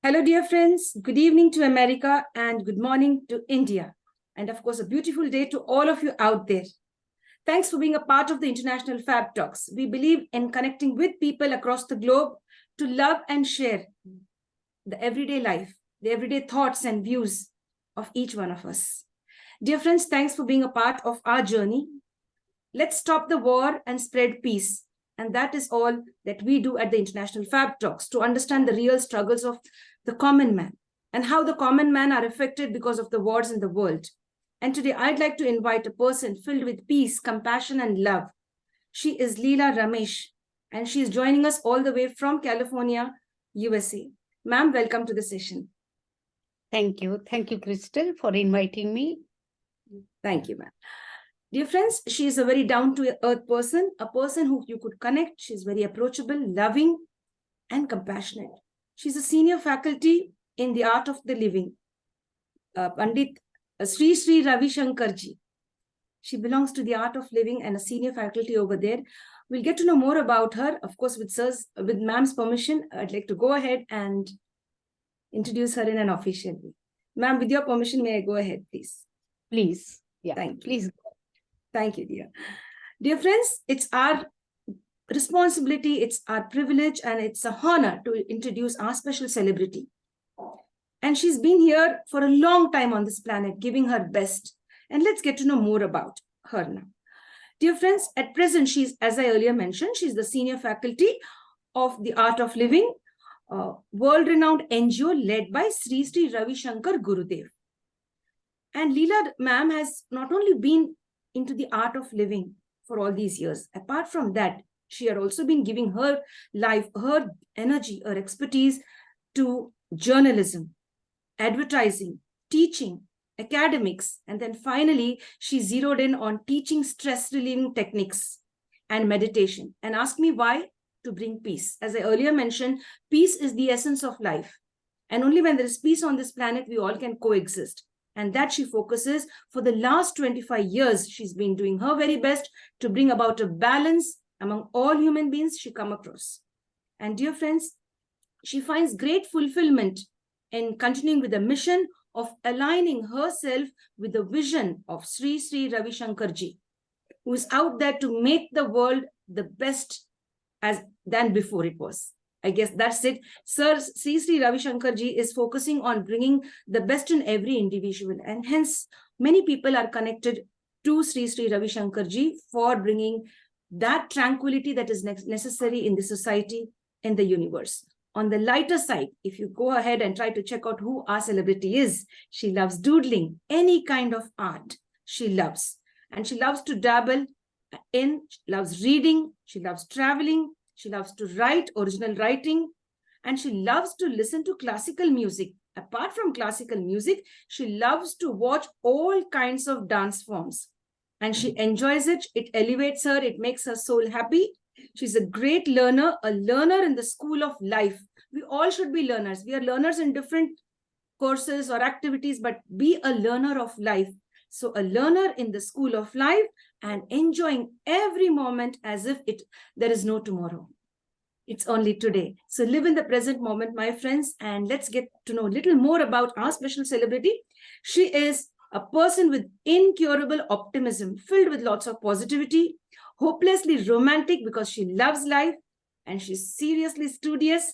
Hello, dear friends. Good evening to America and good morning to India. And of course, a beautiful day to all of you out there. Thanks for being a part of the International Fab Talks. We believe in connecting with people across the globe to love and share the everyday life, the everyday thoughts and views of each one of us. Dear friends, thanks for being a part of our journey. Let's stop the war and spread peace. And that is all that we do at the International Fab Talks, to understand the real struggles of the common man and how the common man are affected because of the wars in the world. And today I'd like to invite a person filled with peace, compassion, and love. She is Leela Ramesh, and she is joining us all the way from California, USA. Ma'am, welcome to the session. Thank you. Thank you, Crystal, for inviting me. Thank you, ma'am. Dear friends, she is a very down-to-earth person, a person who you could connect. She's very approachable, loving, and compassionate. She's a senior faculty in the art of the living. Pandit SriSri Ravishankar Ji. She belongs to the art of living and a senior faculty over there. We'll get to know more about her. Of course, with ma'am's permission, I'd like to go ahead and introduce her in an official way. Ma'am, with your permission, may I go ahead, please? Please. Yeah. Thank you. Please. Thank you, dear. Dear friends, it's our responsibility, it's our privilege, and it's an honor to introduce our special celebrity. And she's been here for a long time on this planet, giving her best. And let's get to know more about her now. Dear friends, at present, she's, as I earlier mentioned, she's the senior faculty of the Art of Living, world-renowned NGO led by SriSri Ravishankar Gurudev. And Leela ma'am has not only been into the art of living for all these years. Apart from that, she had also been giving her life, her energy, her expertise to journalism, advertising, teaching, academics, and then finally, she zeroed in on teaching stress-relieving techniques and meditation and asked me why. To bring peace. As I earlier mentioned, peace is the essence of life. And only when there is peace on this planet, we all can coexist. And that she focuses for the last 25 years. She's been doing her very best to bring about a balance among all human beings she come across. And dear friends, she finds great fulfillment in continuing with the mission of aligning herself with the vision of SriSri Ravishankar Ji, who is out there to make the world the best than before it was. I guess that's it. Sir SriSri Ravishankar Ji is focusing on bringing the best in every individual. And hence, many people are connected to SriSri Ravishankar Ji for bringing that tranquility that is necessary in the society, in the universe. On the lighter side, if you go ahead and try to check out who our celebrity is, she loves doodling, any kind of art she loves. And she loves to dabble in, loves reading, she loves traveling, she loves to write, original writing, and she loves to listen to classical music. Apart from classical music, she loves to watch all kinds of dance forms. And she enjoys it. It elevates her. It makes her soul happy. She's a great learner, a learner in the school of life. We all should be learners. We are learners in different courses or activities, but be a learner of life. So a learner in the school of life and enjoying every moment as if there is no tomorrow. It's only today. So live in the present moment, my friends, and let's get to know a little more about our special celebrity. She is a person with incurable optimism, filled with lots of positivity, hopelessly romantic because she loves life, and she's seriously studious,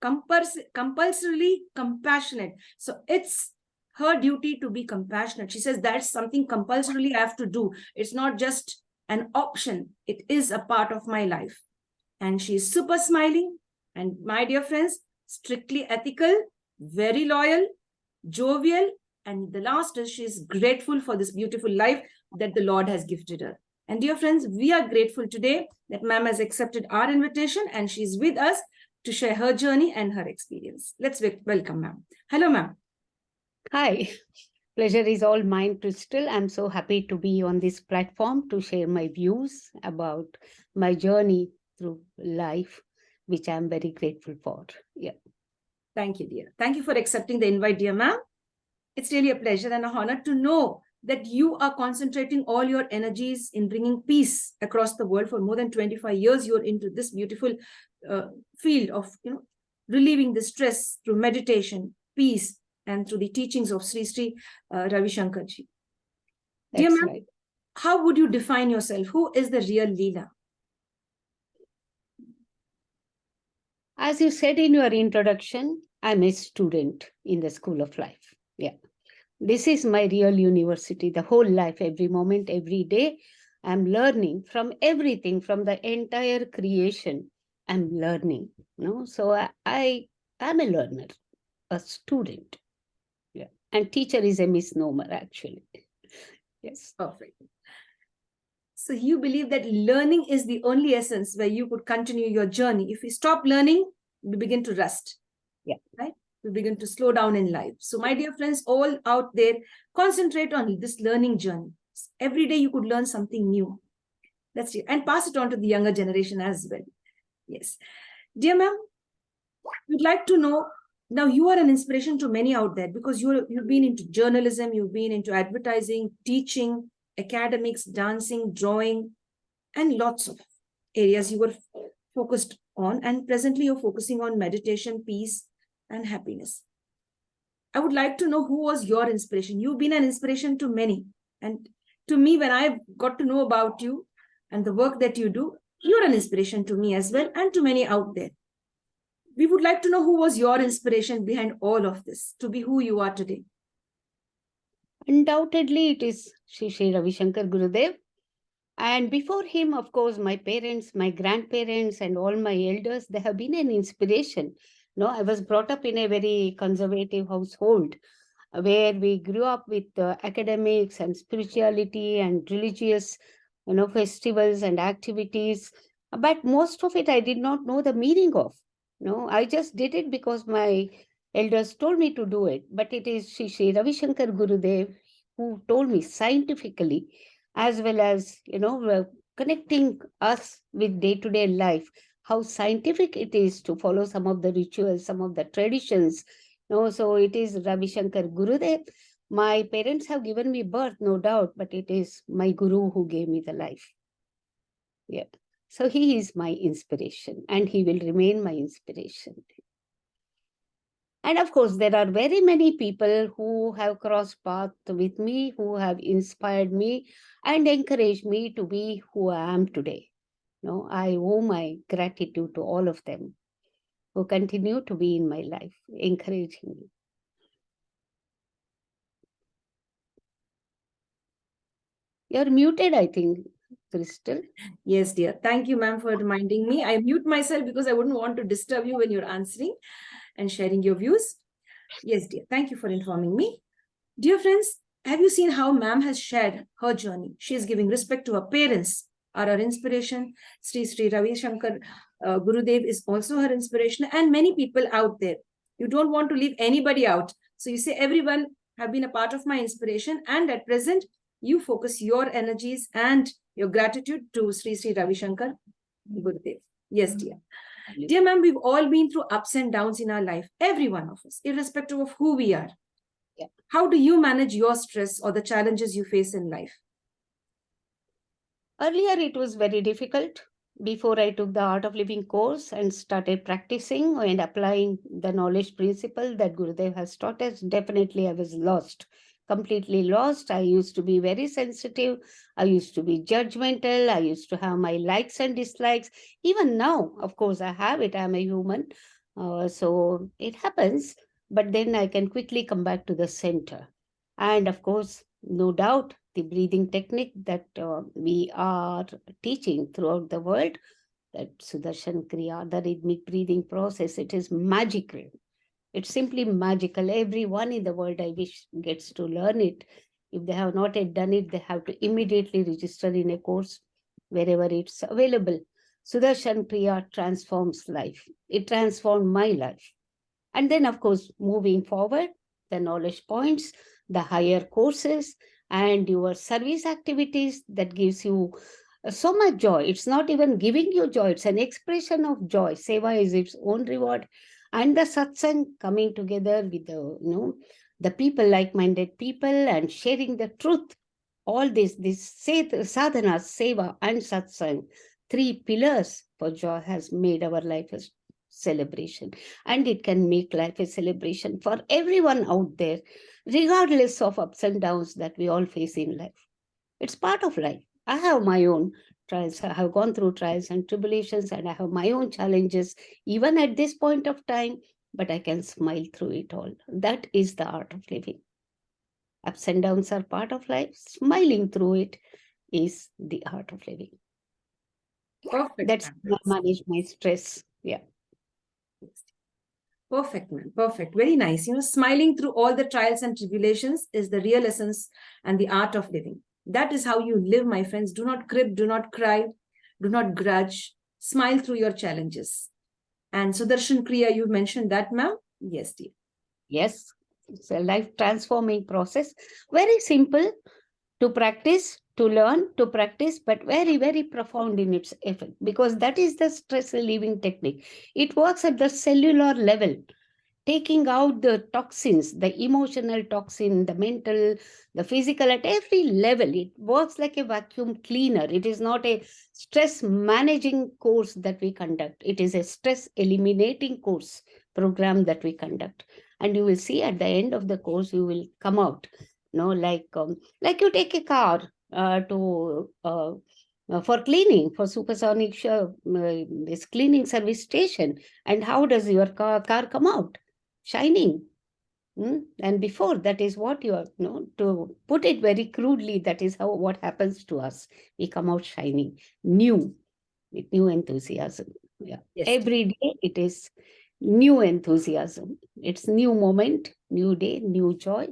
compulsorily compassionate. So it's her duty to be compassionate. She says that's something compulsorily I have to do. It's not just an option. It is a part of my life. And she's super smiling. And my dear friends, strictly ethical, very loyal, jovial. And the last is she's grateful for this beautiful life that the Lord has gifted her. And dear friends, we are grateful today that ma'am has accepted our invitation and she's with us to share her journey and her experience. Let's welcome ma'am. Hello, ma'am. Hi, pleasure is all mine, Crystal. I'm so happy to be on this platform to share my views about my journey through life, which I'm very grateful for. Yeah. Thank you, dear. Thank you for accepting the invite, dear ma'am. It's really a pleasure and an honor to know that you are concentrating all your energies in bringing peace across the world. For more than 25 years, you're into this beautiful field of relieving the stress through meditation, peace, and through the teachings of SriSri Ravishankar Ji. Dear That's ma'am, right. how would you define yourself? Who is the real Leela? As you said in your introduction, I'm a student in the school of life. Yeah. This is my real university, the whole life, every moment, every day. I'm learning from everything, from the entire creation. I'm learning. So I am a learner, a student. Yeah. And teacher is a misnomer, actually. Yes. Perfect. So you believe that learning is the only essence where you could continue your journey. If we stop learning, we begin to rust. Yeah. Right? We begin to slow down in life. So my dear friends, all out there, concentrate on this learning journey. Every day you could learn something new. That's it. And pass it on to the younger generation as well. Yes. Dear ma'am, we'd like to know, now you are an inspiration to many out there because you've been into journalism, you've been into advertising, teaching, academics, dancing, drawing, and lots of areas you were focused on. And presently you're focusing on meditation, peace, and happiness. I would like to know who was your inspiration. You've been an inspiration to many. And to me, when I got to know about you and the work that you do, you're an inspiration to me as well and to many out there. We would like to know who was your inspiration behind all of this to be who you are today. Undoubtedly, it is SriSri Ravishankar Gurudev. And before him, of course, my parents, my grandparents, and all my elders, they have been an inspiration. I was brought up in a very conservative household where we grew up with academics and spirituality and religious, festivals and activities. But most of it I did not know the meaning of. I just did it because my elders told me to do it. But it is Sri Ravishankar Gurudev who told me scientifically, as well as, connecting us with day-to-day life, how scientific it is to follow some of the rituals, some of the traditions. So it is Ravishankar Gurudev. My parents have given me birth, no doubt, but it is my guru who gave me the life. Yeah. So he is my inspiration and he will remain my inspiration. And of course, there are very many people who have crossed paths with me, who have inspired me and encouraged me to be who I am today. I owe my gratitude to all of them who continue to be in my life, encouraging me. You're muted, I think, Crystal. Yes, dear. Thank you, ma'am, for reminding me. I mute myself because I wouldn't want to disturb you when you're answering and sharing your views. Yes, dear. Thank you for informing me. Dear friends, have you seen how ma'am has shared her journey? She is giving respect to her parents, are her inspiration. SriSri Ravishankar Gurudev is also her inspiration, and many people out there. You don't want to leave anybody out. So you say everyone have been a part of my inspiration, and at present, you focus your energies and your gratitude to SriSri Ravishankar Gurudev. Yes, dear. Dear ma'am, we've all been through ups and downs in our life, every one of us, irrespective of who we are. Yeah. How do you manage your stress or the challenges you face in life? Earlier, it was very difficult. Before I took the Art of Living course and started practicing and applying the knowledge principle that Gurudev has taught us, definitely I was lost, completely lost. I used to be very sensitive. I used to be judgmental. I used to have my likes and dislikes. Even now, of course, I have it. I'm a human. So it happens. But then I can quickly come back to the center. And of course, no doubt, the breathing technique that we are teaching throughout the world, that Sudarshan Kriya, the rhythmic breathing process, it is magical. It's simply magical. Everyone in the world, I wish, gets to learn it. If they have not yet done it, they have to immediately register in a course wherever it's available. Sudarshan Kriya transforms life. It transformed my life. And then, of course, moving forward, the knowledge points, the higher courses, and your service activities that gives you so much joy. It's not even giving you joy, it's an expression of joy. Seva is its own reward. And the satsang, coming together with the people, like-minded people, and sharing the truth. All this sadhana, seva, and satsang, three pillars for joy, has made our life celebration. And it can make life a celebration for everyone out there, regardless of ups and downs that we all face in life. It's part of life. I have my own trials. I have gone through trials and tribulations, and I have my own challenges, even at this point of time, but I can smile through it all. That is the art of living. Ups and downs are part of life. Smiling through it is the art of living. Perfect. That's how I manage my stress. Yeah. Perfect, man. Perfect. Very nice. Smiling through all the trials and tribulations is the real essence and the art of living. That is how you live, my friends. Do not crib, do not cry, do not grudge. Smile through your challenges. And Sudarshan Kriya, you mentioned that, ma'am? Yes, dear. Yes. It's a life transforming process. Very simple to practice, to learn, to practice, but very, very profound in its effect, because that is the stress relieving technique. It works at the cellular level, taking out the toxins, the emotional toxin, the mental, the physical, at every level. It works like a vacuum cleaner. It is not a stress managing course that we conduct. It is a stress eliminating course program that we conduct. And you will see at the end of the course, you will come out, like you take a car for cleaning, for supersonic this cleaning service station. And how does your car come out? Shining. And before, that is what you are, to put it very crudely, that is what happens to us. We come out shining, new, with new enthusiasm. Yeah. Yes. Every day it is new enthusiasm. It's new moment, new day, new joy.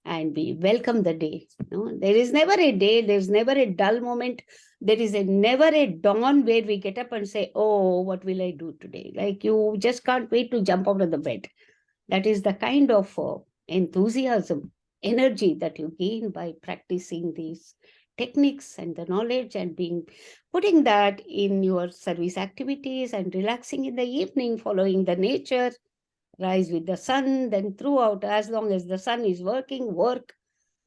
And we welcome the day. There is never a day, there's never a dull moment. There is never a dawn where we get up and say, oh, what will I do today? Like, you just can't wait to jump out of the bed. That is the kind of enthusiasm, energy that you gain by practicing these techniques and the knowledge, and putting that in your service activities, and relaxing in the evening, following the nature, rise with the sun, then throughout, as long as the sun is working, work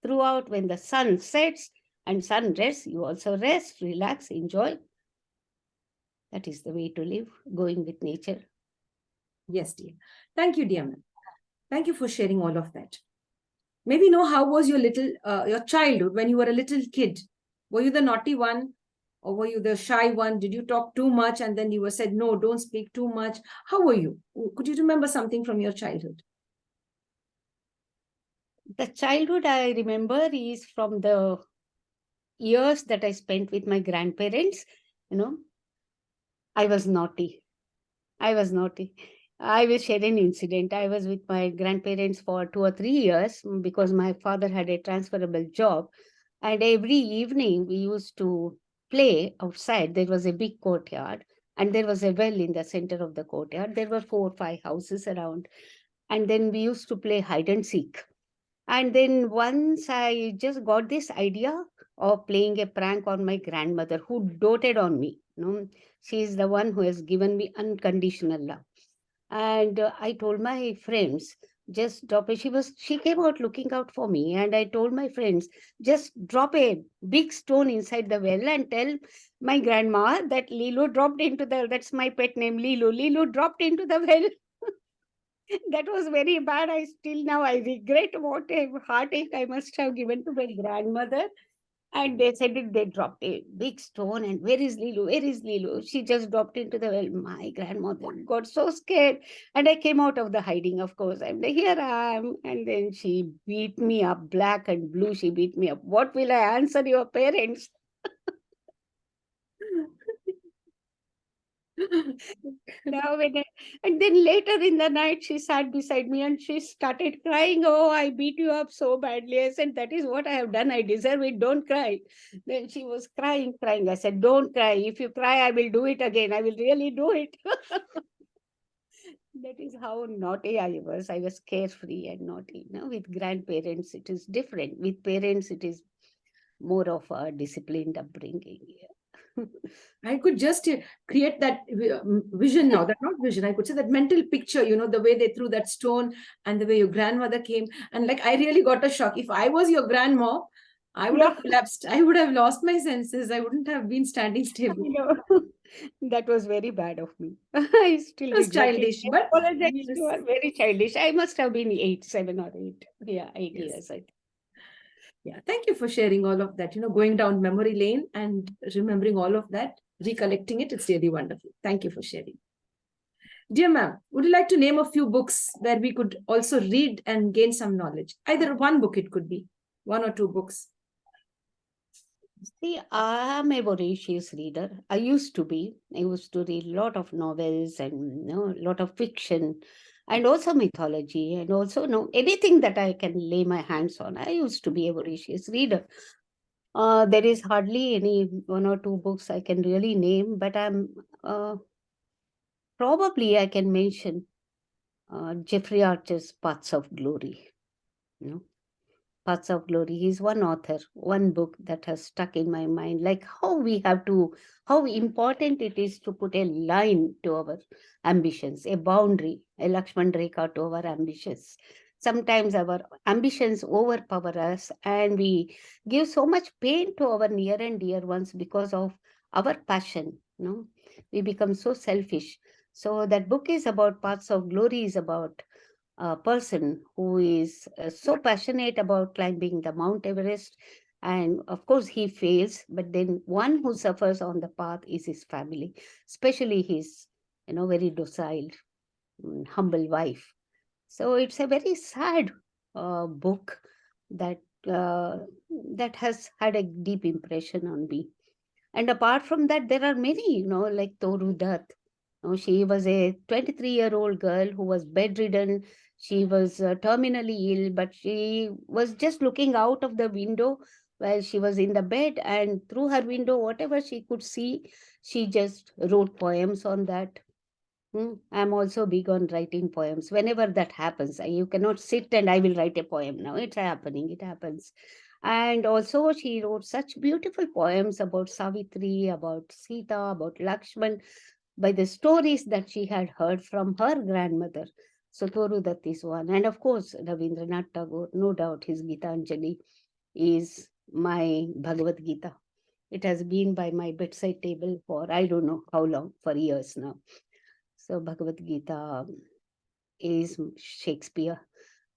throughout. When the sun sets and sun rests, you also rest, relax, enjoy. That is the way to live, going with nature. Yes, dear. Thank you, dear ma'am. Thank you for sharing all of that. Maybe how was your childhood when you were a little kid? Were you the naughty one, or were you the shy one? Did you talk too much and then you were said, no, don't speak too much? How were you? Could you remember something from your childhood? The childhood I remember is from the years that I spent with my grandparents. I was naughty. I will share an incident. I was with my grandparents for 2 or 3 years because my father had a transferable job. And every evening we used to play outside. There was a big courtyard and there was a well in the center of the courtyard. There were 4 or 5 houses around. And then we used to play hide and seek. And then once I just got this idea of playing a prank on my grandmother, who doted on me. She is the one who has given me unconditional love. And I told my friends, just drop it. She came out looking out for me. And I told my friends, just drop a big stone inside the well and tell my grandma that Lilo dropped into that's my pet name, Lilo. Lilo dropped into the well. That was very bad. I regret what a heartache I must have given to my grandmother. And they said they dropped a big stone. And where is Lilo? Where is Lilo? She just dropped into the well. My grandmother got so scared. And I came out of the hiding, of course. And here I am. And then she beat me up, black and blue. She beat me up. What will I answer your parents? And then later in the night, she sat beside me and she started crying. Oh, I beat you up so badly. I said, that is what I have done. I deserve it. Don't cry. Then she was crying. I said, don't cry. If you cry, I will do it again. I will really do it. That is how naughty I was. I was carefree and naughty. With grandparents, it is different. With parents, it is more of a disciplined upbringing. I could just create that vision now. That not vision. I could say that mental picture, the way they threw that stone and the way your grandmother came. And I really got a shock. If I was your grandma, I would have collapsed. I would have lost my senses. I wouldn't have been standing stable. That was very bad of me. I still It was regret it. childish, I but apologize to yes. her. Very childish. I must have been 7 or 8. Yeah, 8 years, Yes. I think. Yeah. Thank you for sharing all of that. Going down memory lane and remembering all of that, recollecting it. It's really wonderful. Thank you for sharing. Dear ma'am, would you like to name a few books where we could also read and gain some knowledge? Either one book, it could be one or two books. See, I'm a voracious reader. I used to be. I used to read a lot of novels and a lot of fiction and also mythology and also anything that I can lay my hands on. I used to be a voracious reader. There is hardly any one or two books I can really name, but I'm probably I can mention Jeffrey Archer's Paths of Glory. You know, Paths of Glory. He's one author, one book that has stuck in my mind. Like how important it is to put a line to our ambitions, a boundary, a Lakshman Rekha to our ambitions. Sometimes our ambitions overpower us and we give so much pain to our near and dear ones because of our passion. We become so selfish. So that book is about Paths of Glory, is about a person who is so passionate about climbing the Mount Everest. And of course, he fails, but then one who suffers on the path is his family, especially his, very docile, humble wife. So it's a very sad book that that has had a deep impression on me. And apart from that, there are many, like Toru Dutt. She was a 23-year-old girl who was bedridden. She was terminally ill, but she was just looking out of the window while she was in the bed. And through her window, whatever she could see, she just wrote poems on that. I'm also big on writing poems. Whenever that happens, you cannot sit and I will write a poem now. It's happening. It happens. And also, she wrote such beautiful poems about Savitri, about Sita, about Lakshman, by the stories that she had heard from her grandmother. So, Toru Dutt is one. And of course, Rabindranath Tagore, no doubt, his Gitanjali is my Bhagavad Gita. It has been by my bedside table for I don't know how long, for years now. So Bhagavad Gita is Shakespeare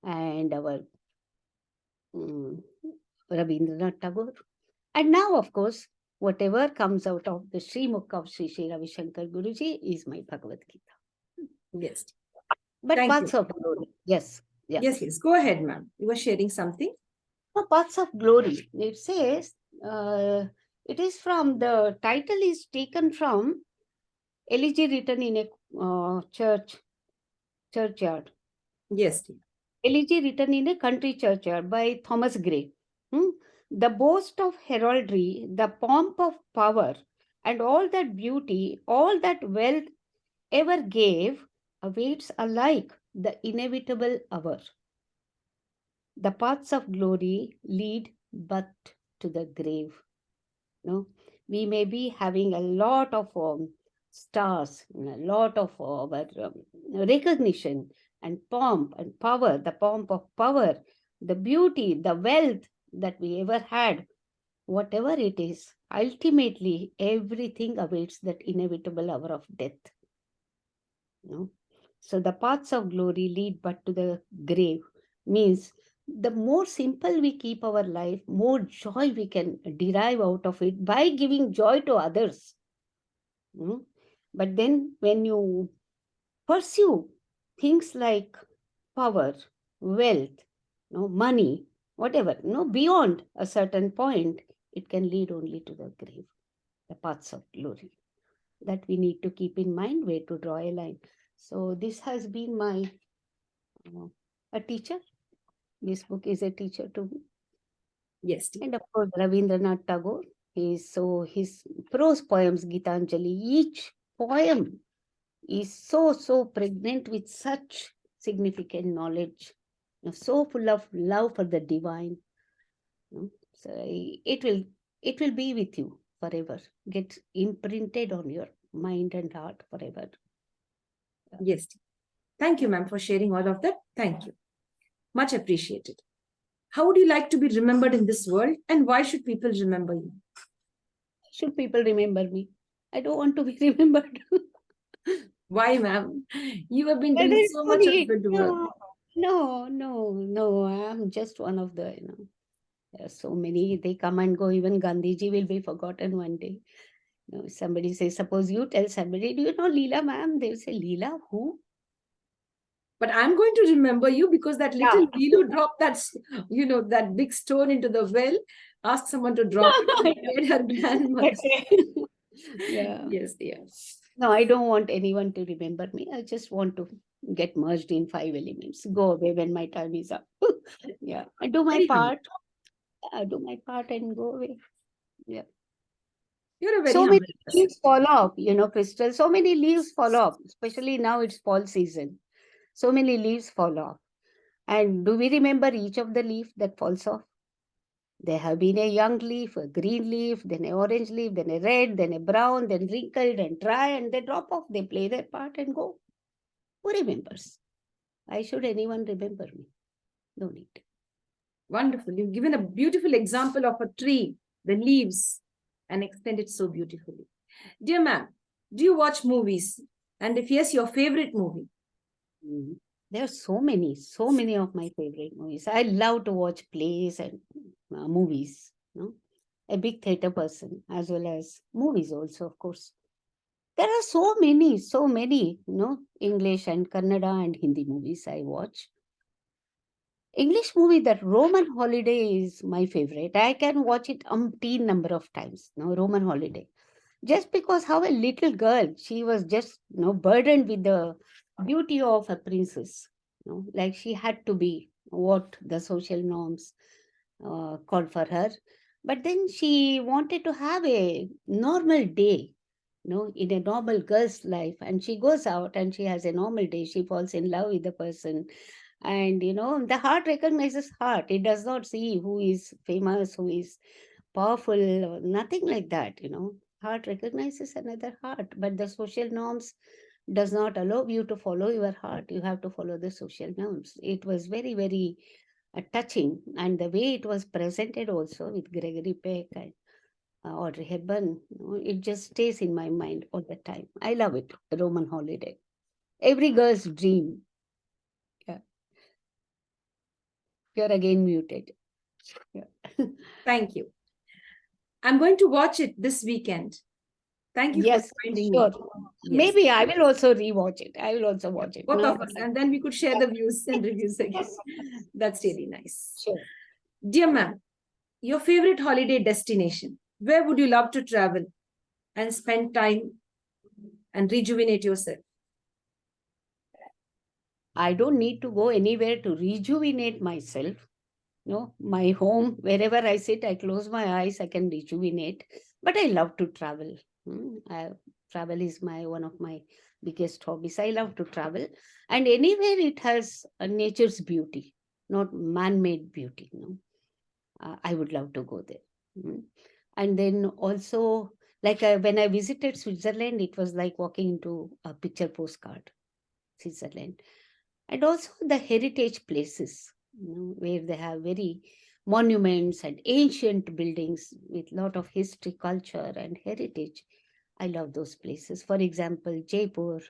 and our Rabindranath Tagore. And now, of course, whatever comes out of the Srimukh of SriSri Ravishankar Guruji is my Bhagavad Gita. Yes. But Thank Paths you. of Glory, yes. Yeah. Yes. Go ahead, ma'am. You were sharing something. The Paths of Glory, it says, it is from, the title is taken from elegy written in a churchyard. Yes. Elegy written in a country churchyard by Thomas Gray. The boast of heraldry, the pomp of power, and all that beauty, all that wealth ever gave, awaits alike the inevitable hour. The paths of glory lead but to the grave. We may be having a lot of stars, a lot of our recognition and pomp and power, the pomp of power, the beauty, the wealth that we ever had, whatever it is, ultimately everything awaits that inevitable hour of death. So the paths of glory lead but to the grave, means the more simple we keep our life, more joy we can derive out of it by giving joy to others. But then when you pursue things like power, wealth, money, whatever, beyond a certain point, it can lead only to the grave, the paths of glory. That we need to keep in mind where to draw a line. So this has been my a teacher. This book is a teacher to me. Yes. And of course, Rabindranath Tagore. His prose poems, Gitanjali, each poem is so pregnant with such significant knowledge, so full of love for the divine. So it will be with you forever, get imprinted on your mind and heart forever. Yes. Thank you, ma'am, for sharing all of that. Thank you. Much appreciated. How would you like to be remembered in this world, and why should people remember you? Should people remember me? I don't want to be remembered. Why, ma'am? You have been Whether doing it's so much of funny. good work. No. I'm just one of the, there are so many, they come and go. Even Gandhiji will be forgotten one day. Somebody says, suppose you tell somebody, do you know Leela, ma'am? They will say, Leela, who? But I'm going to remember you because that Yeah. little Leelu dropped that big stone into the well, asked someone to drop it, and paid her grandmother. Yeah. Yes, dear. No, I don't want anyone to remember me. I just want to get merged in five elements. Go away when my time is up. Yeah. I do my Very humble. part. I do my part and go away. Yeah. You're a very So many humble person. leaves fall off, Crystal. So many leaves fall off, especially now it's fall season. So many leaves fall off. And do we remember each of the leaf that falls off? There have been a young leaf, a green leaf, then an orange leaf, then a red, then a brown, then wrinkled and dry, and they drop off. They play their part and go. Who remembers? Why should anyone remember me? No need. Wonderful. You've given a beautiful example of a tree, the leaves, and explained it so beautifully. Dear ma'am, do you watch movies? And if yes, your favorite movie? Mhm. There are so many of my favorite movies. I love to watch plays and movies. A big theater person as well as movies also, of course. There are so many, English and Kannada and Hindi movies I watch. English movie, that Roman Holiday is my favorite. I can watch it umpteen number of times. Roman Holiday. Just because how a little girl, she was just, burdened with the beauty of a princess. Like she had to be what the social norms called for her. But then she wanted to have a normal day, in a normal girl's life. And she goes out and she has a normal day. She falls in love with the person. And, the heart recognizes heart. It does not see who is famous, who is powerful, or nothing like that. Heart recognizes another heart. But the social norms does not allow you to follow your heart. You have to follow the social norms. It was very, very touching. And the way it was presented also with Gregory Peck and Audrey Hepburn, it just stays in my mind all the time. I love it, Roman Holiday. Every girl's dream. Yeah. You're again muted. Yeah. Thank you. I'm going to watch it this weekend. Thank you for Yes, reminding me. sure. Yes, Maybe I will also rewatch it. I will also watch it. both No, of us. And then we could share the views and reviews again. That's really nice. sure. Dear ma'am, your favorite holiday destination. Where would you love to travel and spend time and rejuvenate yourself? I don't need to go anywhere to rejuvenate myself. My home, wherever I sit, I close my eyes, I can rejuvenate. But I love to travel. Travel is one of my biggest hobbies. I love to travel, and anywhere it has a nature's beauty, not man-made beauty. I would love to go there. And then also, like when I visited Switzerland, it was like walking into a picture postcard. Switzerland, and also the heritage places, where they have very monuments and ancient buildings with lot of history, culture, and heritage. I love those places. For example, Jaipur,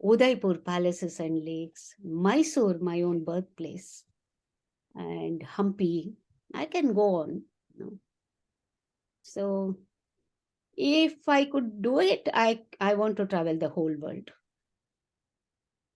Udaipur palaces and lakes, Mysore, my own birthplace, and Hampi. I can go on. So if I could do it, I want to travel the whole world.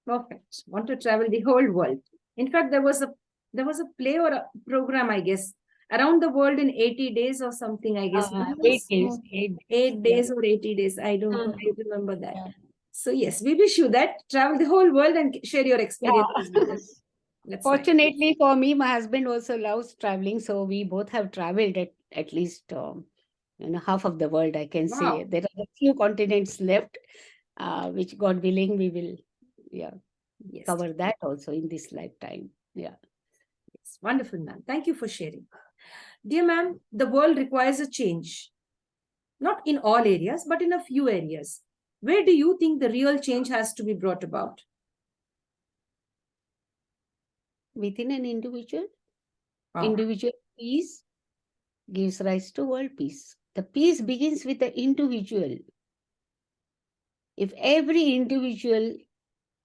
Perfect. Want to travel the whole world. In fact, there was a play or a program, I guess, around the world in 80 days or something, I guess. When 8 days, 8 days. 8 days or 80 days. I don't Mhm. quite remember that. Yeah. So yes, we wish you that. Travel the whole world and share your experiences with Yeah. us. That's fine. Fortunately for me, my husband also loves traveling, so we both have traveled at least half of the world. I can say Wow. there are a few continents left, which God willing we will, yeah, Yes. cover that also in this lifetime. Yeah. Yes. Wonderful, ma'am. Thank you for sharing. Dear ma'am, the world requires a change. Not in all areas, but in a few areas. Where do you think the real change has to be brought about? Within an individual, Wow. individual peace gives rise to world peace. The peace begins with the individual. If every individual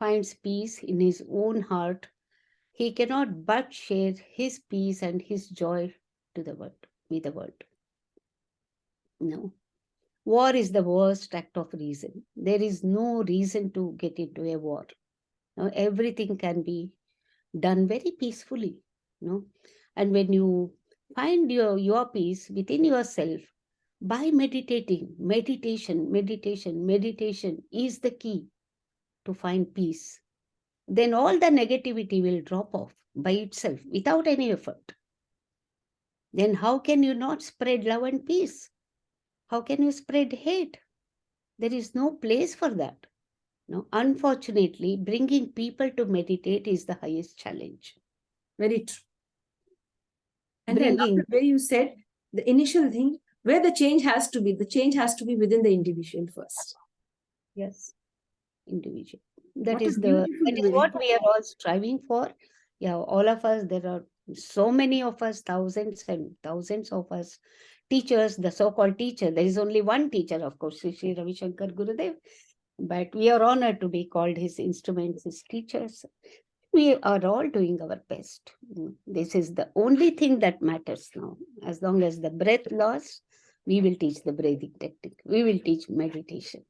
finds peace in his own heart, he cannot but share his peace and his joy to the world, with the world. No. War is the worst act of reason. There is no reason to get into a war. No, everything can be done very peacefully. No? And when you find your peace within yourself by meditation is the key to find peace. Then all the negativity will drop off by itself without any effort. Then how can you not spread love and peace? How can you spread hate? There is no place for that. No, unfortunately, bringing people to meditate is the highest challenge. Very true. And I love Bringing, the way you said the initial thing where the change has to be. The change has to be within the individual first. yes, individual. What a beautiful That is way. what we are all striving for. Yeah, all of us, there are so many of us, thousands and thousands of us, teachers, the so-called teacher. There is only one teacher, of course, SriSri Ravishankar Gurudev, but we are honored to be called his instruments, his teachers. We are all doing our best. This is the only thing that matters now. As long as the breath lasts, we will teach the breathing technique. We will teach meditation.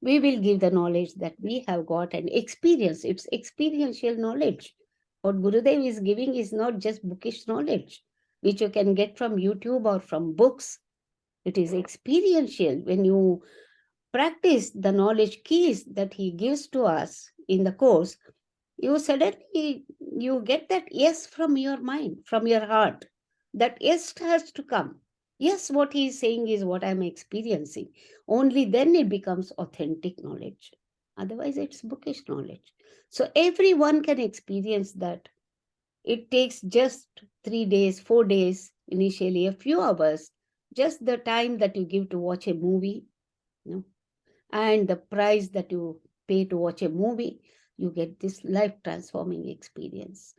We will give the knowledge that we have got and experience. It's experiential knowledge. What Gurudev is giving is not just bookish knowledge, which you can get from YouTube or from books. It is experiential. When you practice the knowledge keys that he gives to us in the course, you suddenly you get that yes from your mind, from your heart. That yes has to come. Yes, what he is saying is what I'm experiencing. Only then it becomes authentic knowledge. Otherwise, it's bookish knowledge. So everyone can experience that. It takes just 3 days, 4 days, initially a few hours, just the time that you give to watch a movie, you know, and the price that you pay to watch a movie, you get this life transforming experience.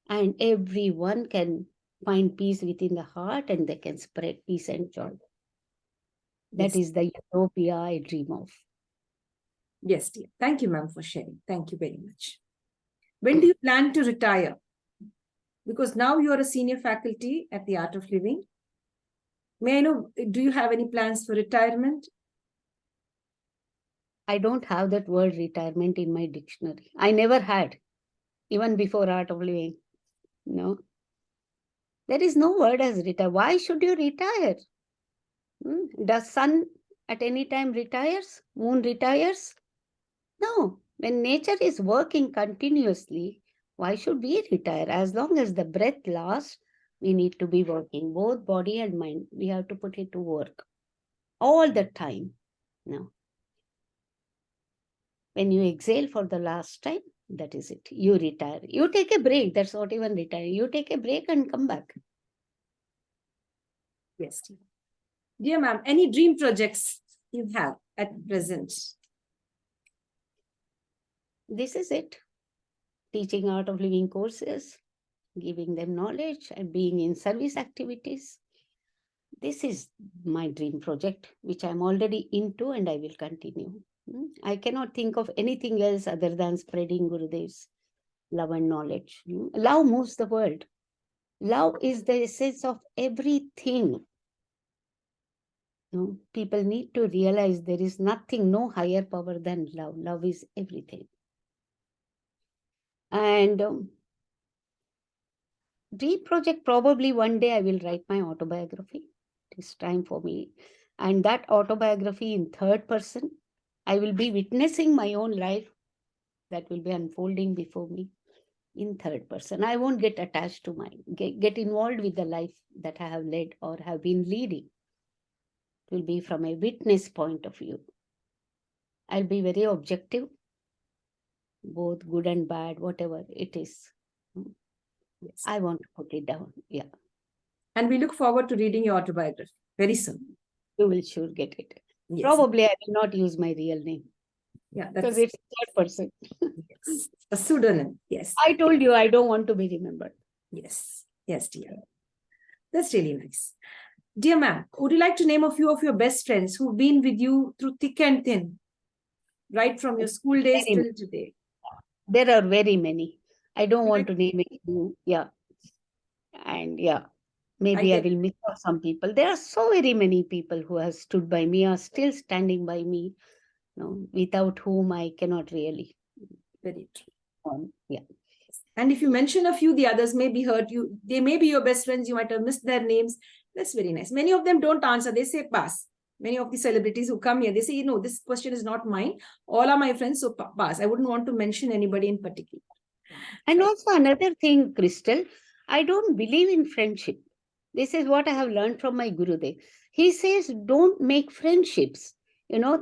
And everyone can find peace within the heart and they can spread peace and joy. That Yes. is the utopia I dream of. Yes, dear. Thank you, ma'am, for sharing. Thank you very much. When do you plan to retire? Because now you are a senior faculty at the Art of Living. May I know, do you have any plans for retirement? I don't have that word retirement in my dictionary. I never had, even before Art of Living. No. There is no word as retire. Why should you retire? Does sun at any time retires? Moon retires? No. When nature is working continuously, why should we retire? As long as the breath lasts, we need to be working, both body and mind. We have to put it to work all the time. No. When you exhale for the last time, that is it. You retire. You take a break. That's not even retire. You take a break and come back. Yes, dear. Dear ma'am, any dream projects you have at present? This is it. Teaching Art of Living courses, giving them knowledge and being in service activities. This is my dream project, which I'm already into and I will continue. I cannot think of anything else other than spreading Gurudev's love and knowledge. Love moves the world. Love is the essence of everything. People need to realize there is nothing, no higher power than love. Love is everything. And dream project, probably one day I will write my autobiography. It is time for me. And that autobiography in third person, I will be witnessing my own life that will be unfolding before me in third person. I won't get attached to mine, get involved with the life that I have led or have been leading. It will be from a witness point of view. I'll be very objective, both good and bad, whatever it is. Yes. I want to put it down. Yeah. And we look forward to reading your autobiography very soon. You will sure get it. Yes. Probably I will not use my real name. Yeah, Because it's third person. Yes. A pseudonym. Yes. I told you I don't want to be remembered. Yes. Yes, dear. That's really nice. Dear ma'am, would you like to name a few of your best friends who've been with you through thick and thin? right from your school days Very till today? There are very many. I don't Like, want to name it. Yeah. And yeah, I maybe I get will miss out some people. There are so very many people who have stood by me, are still standing by me, without whom I cannot really. very true. Yeah. And if you mention a few, the others may be hurt you. They may be your best friends. You might have missed their names. That's very nice. Many of them don't answer. They say pass. Many of the celebrities who come here, they say, this question is not mine. All are my friends, so pass. I wouldn't want to mention anybody in particular. And also another thing, Crystal, I don't believe in friendship. This is what I have learned from my Gurudev. He says, don't make friendships.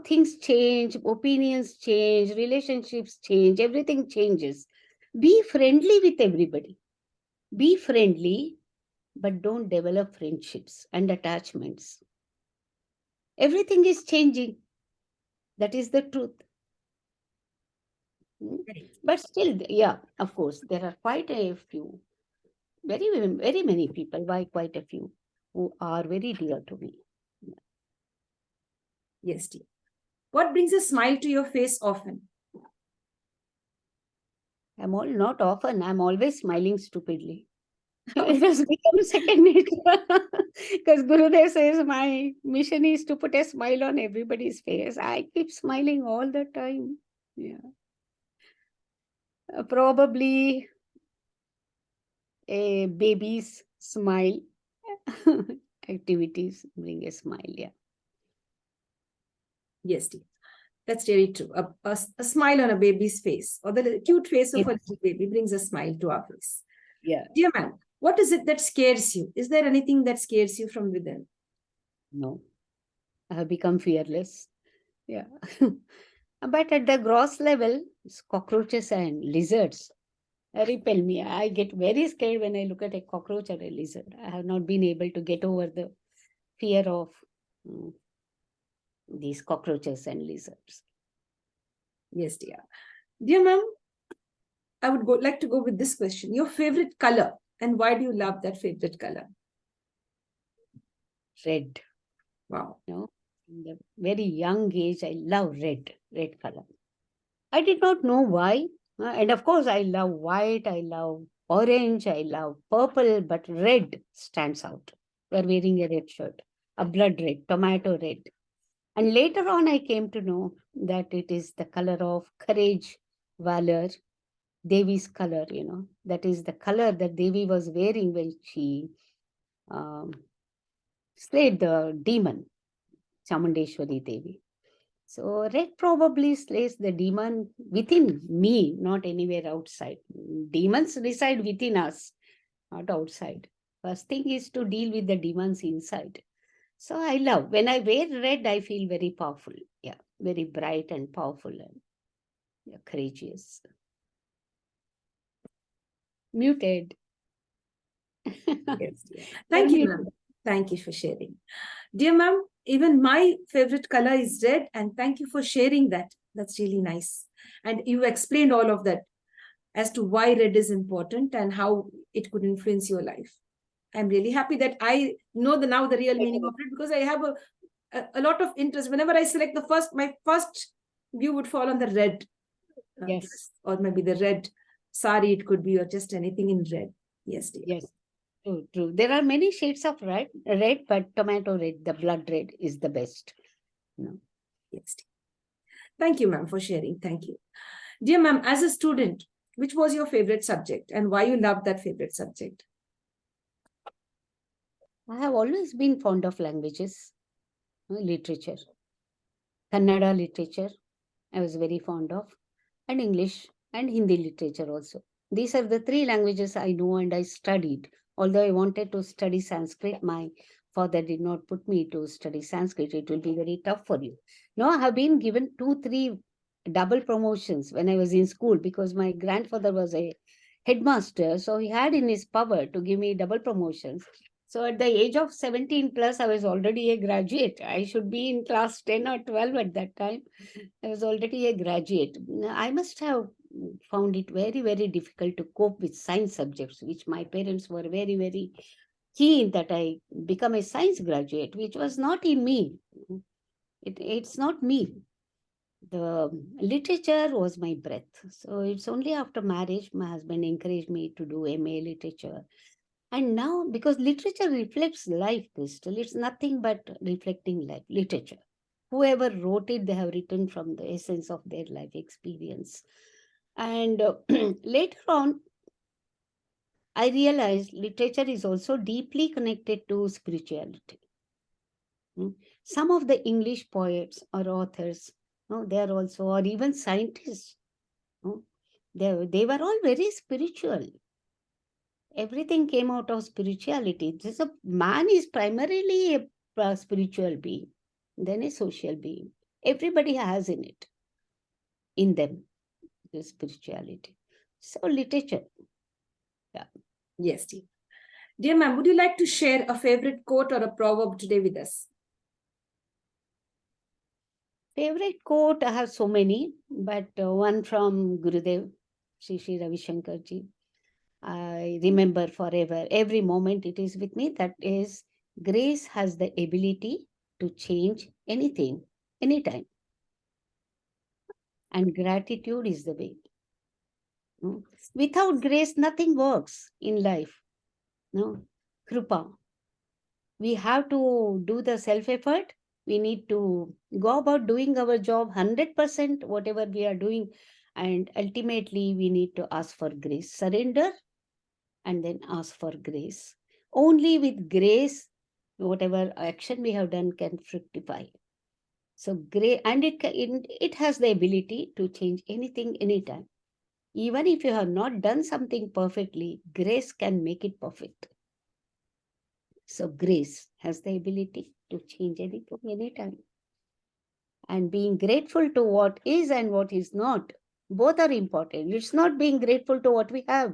Things change, opinions change, relationships change, everything changes. Be friendly with everybody. Be friendly, but don't develop friendships and attachments. Everything is changing. That is the truth. But still, yeah, of course, there are quite a few, very, very many people, why quite a few, who are very dear to me. Yes, dear. What brings a smile to your face often? Not often, I'm always smiling stupidly. It has become second nature. Because Gurudev says my mission is to put a smile on everybody's face. I keep smiling all the time. Yeah. Probably a baby's smile. Activities bring a smile, yeah. Yes, dear. That's really true. A smile on a baby's face or the cute face of a little baby brings a smile to our face. Yeah. Dear ma'am, what is it that scares you? Is there anything that scares you from within? No, I have become fearless. Yeah. But at the gross level, cockroaches and lizards repel me. I get very scared when I look at a cockroach or a lizard. I have not been able to get over the fear of these cockroaches and lizards. Yes, dear. Dear ma'am, I would like to go with this question. Your favorite color and why do you love that favorite color? Red. Wow. In the very young age, I love red color. I did not know why. And of course, I love white, I love orange, I love purple, but red stands out. We're wearing a red shirt, a blood red, tomato red. And later on, I came to know that it is the color of courage, valor, Devi's color, that is the color that Devi was wearing when she slayed the demon, Chamundeshwari Devi. So red probably slays the demon within me, not anywhere outside. Demons reside within us, not outside. First thing is to deal with the demons inside. So I love, when I wear red, I feel very powerful. Yeah, very bright and powerful and courageous. Muted. Yes, dear. Thank you, ma'am. Thank you for sharing. Dear ma'am, even my favorite color is red, and thank you for sharing that. That's really nice. And you explained all of that as to why red is important and how it could influence your life. I'm really happy that I know now the real meaning of it, because I have a lot of interest. Whenever I select my first view would fall on the red. Yes. Or maybe the red sari, it could be, or just anything in red. Yes, dear. Yes. True. There are many shades of red, but tomato red, the blood red, is the best. Yes. Thank you, ma'am, for sharing. Thank you. Dear ma'am, as a student, which was your favorite subject and why you loved that favorite subject? I have always been fond of languages, literature. Kannada literature, I was very fond of, and English and Hindi literature also. These are the three languages I know and I studied. Although I wanted to study Sanskrit, my father did not put me to study Sanskrit. It will be very tough for you. No, I have been given 2-3 double promotions when I was in school because my grandfather was a headmaster. So he had in his power to give me double promotions. So at the age of 17 plus, I was already a graduate. I should be in class 10 or 12 at that time. I was already a graduate. I must have found it very, very difficult to cope with science subjects, which my parents were very, very keen that I become a science graduate, which was not in me. It's not me. literature was my breath. So it's only after marriage my husband encouraged me to do MA literature. And now, because literature reflects life, Crystal, it's nothing but reflecting life, literature. Whoever wrote it, they have written from the essence of their life experience. And later on, I realized literature is also deeply connected to spirituality. Some of the English poets or authors, they are also, or even scientists, they were all very spiritual. Everything came out of spirituality. Man is primarily a spiritual being, then a social being. Everybody has in them, the spirituality. So literature. Yeah. Yes, dear. Dear ma'am, would you like to share a favorite quote or a proverb today with us? Favorite quote, I have so many, but one from Gurudev, SriSri Ravishankar Ji. I remember forever, every moment it is with me. That is, grace has the ability to change anything, anytime. And gratitude is the way. Without grace, nothing works in life. No, Krupa. We have to do the self-effort. We need to go about doing our job 100%, whatever we are doing. And ultimately, we need to ask for grace. Surrender and then ask for grace. Only with grace, whatever action we have done can fructify. So grace, and it has the ability to change anything, anytime. Even if you have not done something perfectly, grace can make it perfect. So grace has the ability to change anything, anytime. And being grateful to what is and what is not, both are important. It's not being grateful to what we have.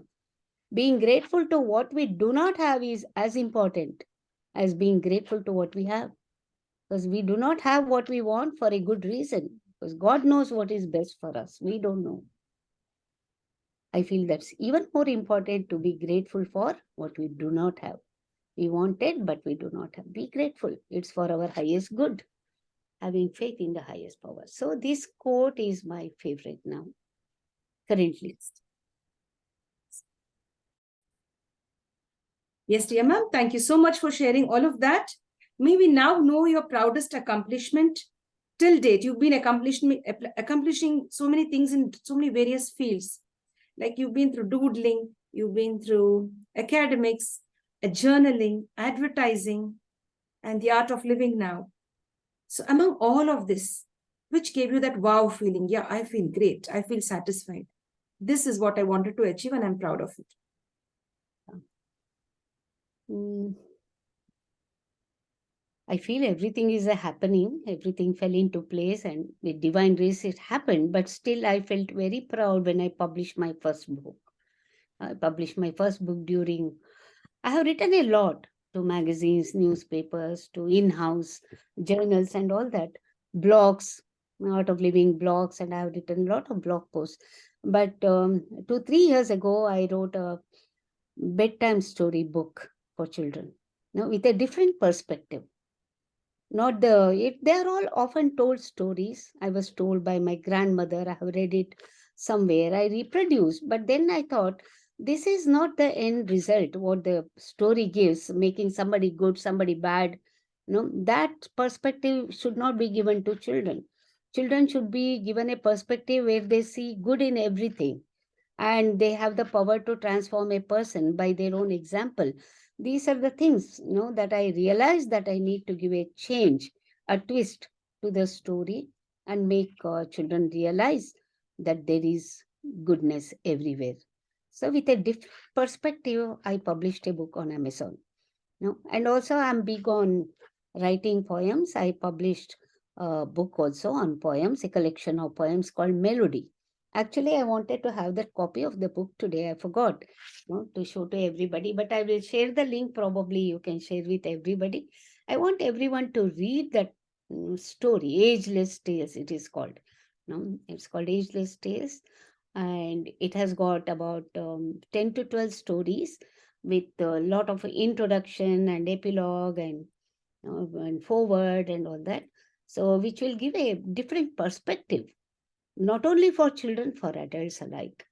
Being grateful to what we do not have is as important as being grateful to what we have. Because we do not have what we want for a good reason. Because God knows what is best for us. We don't know. I feel that's even more important to be grateful for what we do not have. We want it, but we do not have. Be grateful. It's for our highest good. Having faith in the highest power. So this quote is my favorite now, currently. Yes, dear ma'am. Thank you so much for sharing all of that. May we now know your proudest accomplishment till date. You've been accomplishing so many things in so many various fields. Like you've been through doodling, you've been through academics, journaling, advertising, and the art of living now. So among all of this, which gave you that wow feeling? Yeah, I feel great. I feel satisfied. This is what I wanted to achieve and I'm proud of it. I feel everything is a happening. Everything fell into place and with divine grace it happened. But still I felt very proud when I published my first book. I published my first book I have written a lot to magazines, newspapers, to in-house journals and all that. Blogs, Art of Living blogs, and I have written a lot of blog posts. But 2-3 years ago, I wrote a bedtime story book for children, with a different perspective. They are all often told stories. I was told by my grandmother, I have read it somewhere, I reproduced, but then I thought, this is not the end result, what the story gives, making somebody good, somebody bad. That perspective should not be given to children. Children should be given a perspective where they see good in everything and they have the power to transform a person by their own example. These are the things, that I realized that I need to give a change, a twist to the story and make children realize that there is goodness everywhere. So with a different perspective, I published a book on Amazon. And also I'm big on writing poems. I published a book also on poems, a collection of poems called Melody. Actually, I wanted to have that copy of the book today. I forgot to show to everybody, but I will share the link. Probably you can share with everybody. I want everyone to read that story, Ageless Tales, it is called. It's called Ageless Tales. And it has got about 10 to 12 stories with a lot of introduction and epilogue and forward and all that. So which will give a different perspective not only for children, for adults alike.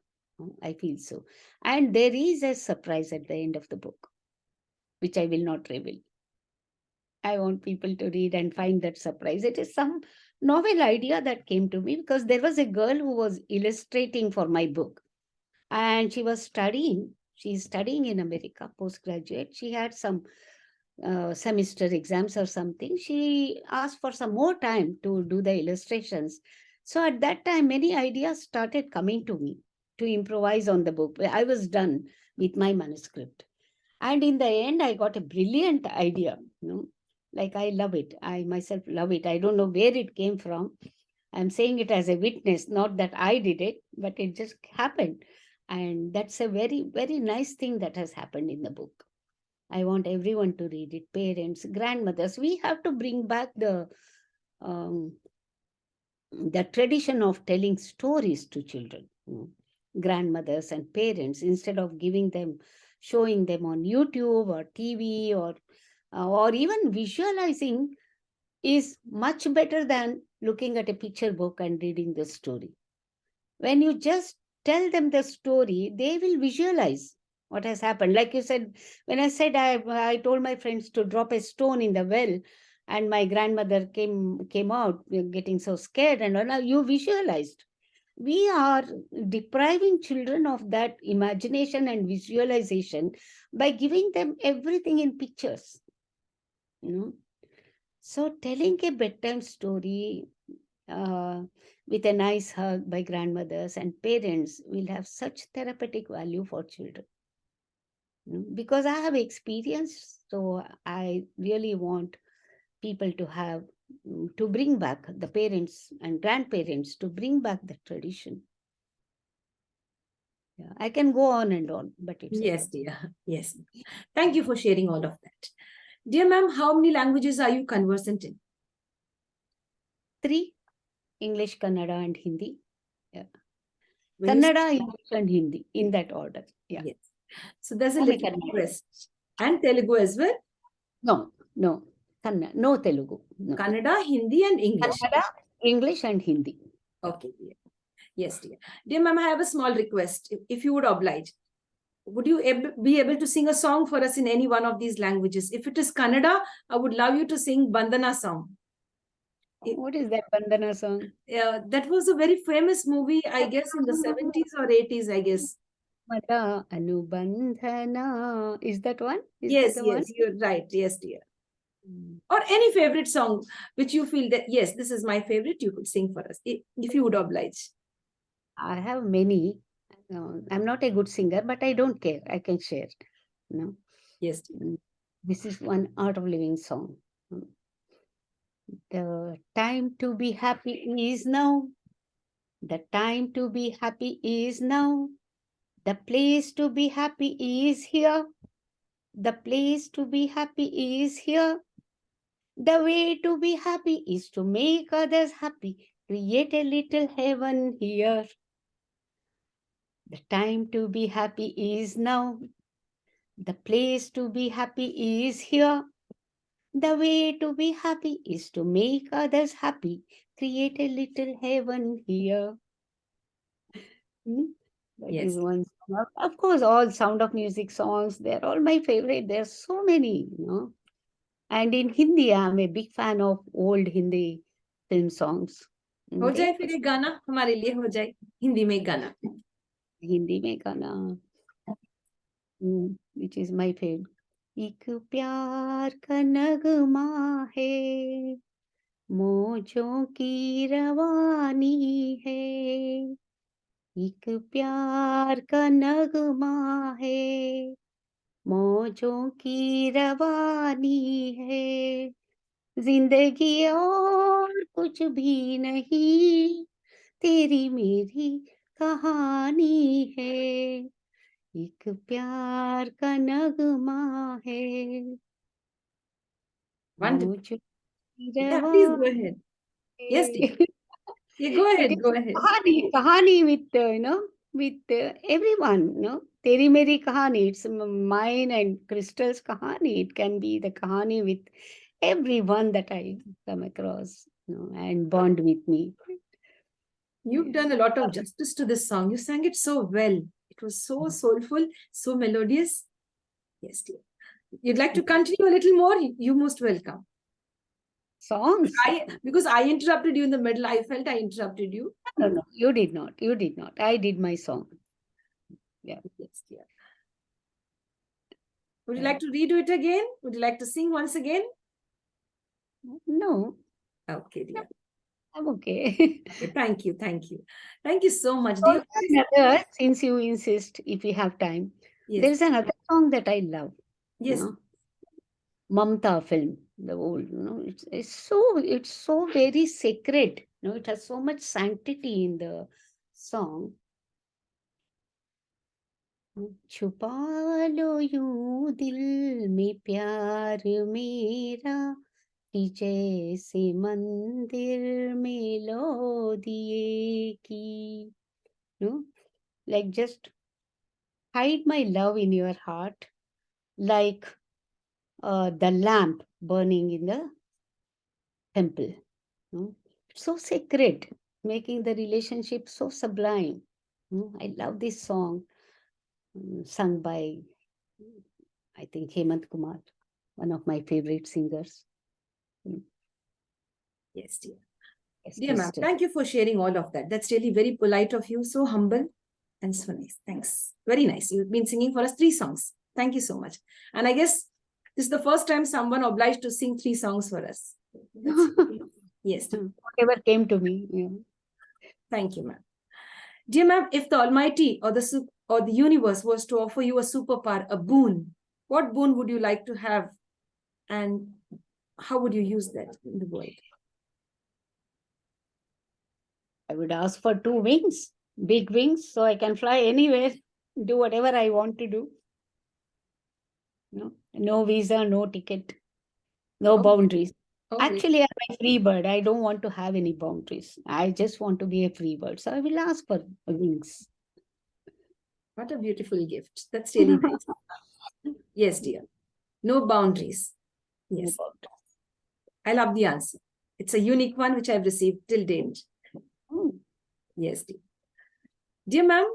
I feel so. And there is a surprise at the end of the book, which I will not reveal. I want people to read and find that surprise. It is some novel idea that came to me because there was a girl who was illustrating for my book, and she was studying. She's studying in America, postgraduate. She had some semester exams or something. She asked for some more time to do the illustrations. So at that time, many ideas started coming to me to improvise on the book. I was done with my manuscript. And in the end, I got a brilliant idea. Like I love it. I myself love it. I don't know where it came from. I'm saying it as a witness, not that I did it, but it just happened. And that's a very, very nice thing that has happened in the book. I want everyone to read it. Parents, grandmothers. We have to bring back um, the tradition of telling stories to children. Grandmothers and parents, instead of giving them, showing them on YouTube or TV or even visualizing, is much better than looking at a picture book and reading the story. When you just tell them the story, they will visualize what has happened. Like you said, when I said I told my friends to drop a stone in the well, and my grandmother came out getting so scared, and now you visualized. We are depriving children of that imagination and visualization by giving them everything in pictures. So telling a bedtime story with a nice hug by grandmothers and parents will have such therapeutic value for children. Because I have experience, so I really want people to have, to bring back the parents and grandparents, to bring back the tradition. Yeah, I can go on and on, but it's Yes, dear. Yes. Thank you for sharing all of that. Dear ma'am, how many languages are you conversant in? 3: English, Kannada, and Hindi. Yeah. When you Kannada, English, and Hindi in that order. Yeah. Yes. So there's a I'm a little Kannada. request. And Telugu as well? No. Kannada, no Telugu. No. Kannada, Hindi, and English. Kannada, English, and Hindi. Okay, dear. Yes, dear. Dear ma'am, I have a small request. If you would oblige, would you be able to sing a song for us in any one of these languages? If it is Kannada, I would love you to sing Bandana song. What is that Bandana song? That was a very famous movie, I guess, in the 70s or 80s, I guess. Mata Anubandhana. Is that one? Is Yes, that the yes, one? you're right. Yes, dear. Or any favorite song which you feel that, yes, this is my favorite, you could sing for us, if you would oblige. I have many. I'm not a good singer, but I don't care. I can share. Yes, dear. This is one Art of Living song. The time to be happy is now. The time to be happy is now. The place to be happy is here. The place to be happy is here. The way to be happy is to make others happy. Create a little heaven here. The time to be happy is now. The place to be happy is here. The way to be happy is to make others happy. Create a little heaven here. That Yes. is one song. Of course, all Sound of Music songs, they're all my favorite. There's so many, And in Hindi, I'm a big fan of old Hindi film songs. हो They जाए फिर एक गाना हमारे लिए हो जाए हिंदी में एक गाना हिंदी में गाना, which is my favorite. एक प्यार का नगमा है, मौजों की रवानी है. एक प्यार का नगमा है, मौजों की रवानी है. जिंदगी और कुछ भी नहीं, तेरी मेरी कहानी है. एक प्यार का नगमा है, Wonderful. मौजों की Yeah, please go Rawani ahead. Yes, dear. है. Yeah, go It ahead, is go ahead. kahani with with everyone. Teri meri kahani. It's mine and Crystal's kahani. It can be the kahani with everyone that I come across, and bond with me. You've done a lot of justice to this song. You sang it so well. It was so soulful, so melodious. Yes, dear. You'd like to continue a little more? You're most welcome. Songs? Because I interrupted you in the middle. I felt I interrupted you. No, you did not. You did not. I did my song. Yeah. Yes, dear. Would you like to redo it again? Would you like to sing once again? No. Okay, dear. I'm okay. Okay, thank you. Thank you. Thank you so much, Oh, dear. since you insist, if we have time, Yes. there is another song that I love. Yes. Mamta film, the old, it's so very sacred. It has so much sanctity in the song. छुपा लो यूं दिल में प्यार मेरा कि जैसे मंदिर में लो दिए की. Like just hide my love in your heart, like the lamp burning in the temple. So sacred, making the relationship so sublime. I love this song, sung by, I think, Hemant Kumar, one of my favorite singers. Yes, dear. Yes, Dear ma'am, sister. thank you for sharing all of that. That's really very polite of you, so humble and so nice. Thanks. Very nice. You've been singing for us 3 songs. Thank you so much. And I guess this is the first time someone obliged to sing 3 songs for us. Yes. Dear. Whatever came to me. Yeah. Thank you, ma'am. Dear ma'am, if the Almighty or the universe was to offer you a superpower, a boon, what boon would you like to have, and how would you use that in the world? I would ask for 2 wings, big wings, so I can fly anywhere, do whatever I want to do. No visa, no ticket, no boundaries. Actually, I'm a free bird. I don't want to have any boundaries. I just want to be a free bird. So I will ask for wings. What a beautiful gift. That's really nice. Yes, dear. No boundaries. Yes. No boundaries. I love the answer. It's a unique one which I've received till date. Yes, dear. Dear ma'am,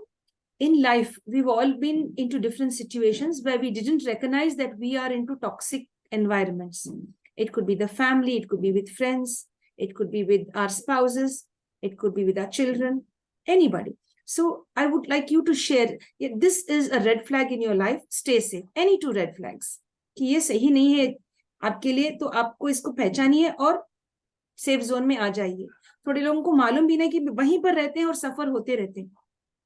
in life, we've all been into different situations where we didn't recognize that we are into toxic environments. It could be the family, it could be with friends, it could be with our spouses, it could be with our children, anybody. So I would like you to share, this is a red flag in your life, stay safe. Any 2 red flags. कि ये सही नहीं है आपके लिए, तो आपको इसको पहचानिए और सेफ जोन में आ जाइए. थोड़े लोगों को मालूम भी नहीं कि वहीं पर रहते हैं और सफर होते रहते हैं.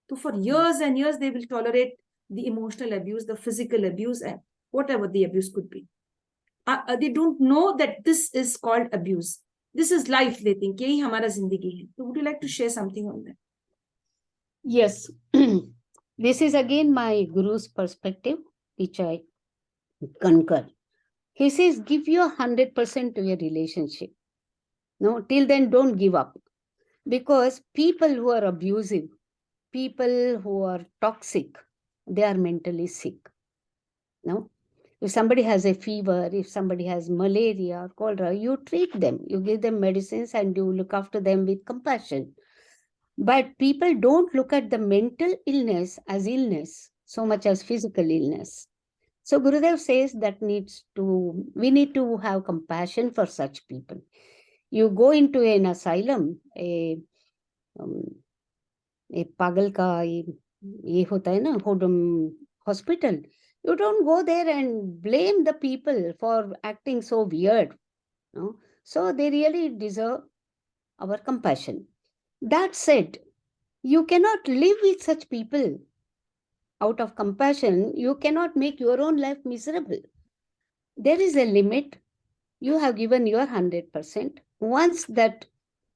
So for years and years, they will tolerate the emotional abuse, the physical abuse, and whatever the abuse could be. They don't know that this is called abuse. This is life, they think. यही हमारा जिंदगी है. So would you like to share something on that? Yes. This is again my guru's perspective, which I concur. He says, give your 100% to your relationship. No, till then, don't give up. Because people who are abusive, people who are toxic, they are mentally sick. No? If somebody has a fever, if somebody has malaria or cholera, you treat them, you give them medicines and you look after them with compassion. But people don't look at the mental illness as illness so much as physical illness. So Gurudev says that we need to have compassion for such people. You go into an asylum, a pagal ka ye hota hai na, hospital. You don't go there and blame the people for acting so weird. No? So they really deserve our compassion. That said, you cannot live with such people. Out of compassion, you cannot make your own life miserable. There is a limit. You have given your 100%. Once that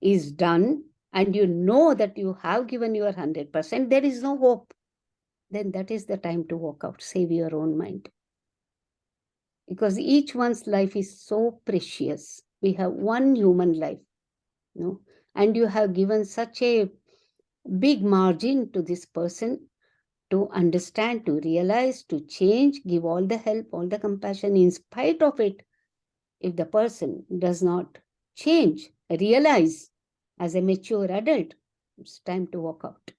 is done, and you know that you have given your 100%, there is no hope. Then that is the time to walk out, save your own mind. Because each one's life is so precious. We have one human life, and you have given such a big margin to this person to understand, to realize, to change, give all the help, all the compassion. In spite of it, if the person does not change, realize as a mature adult, It's time to walk out.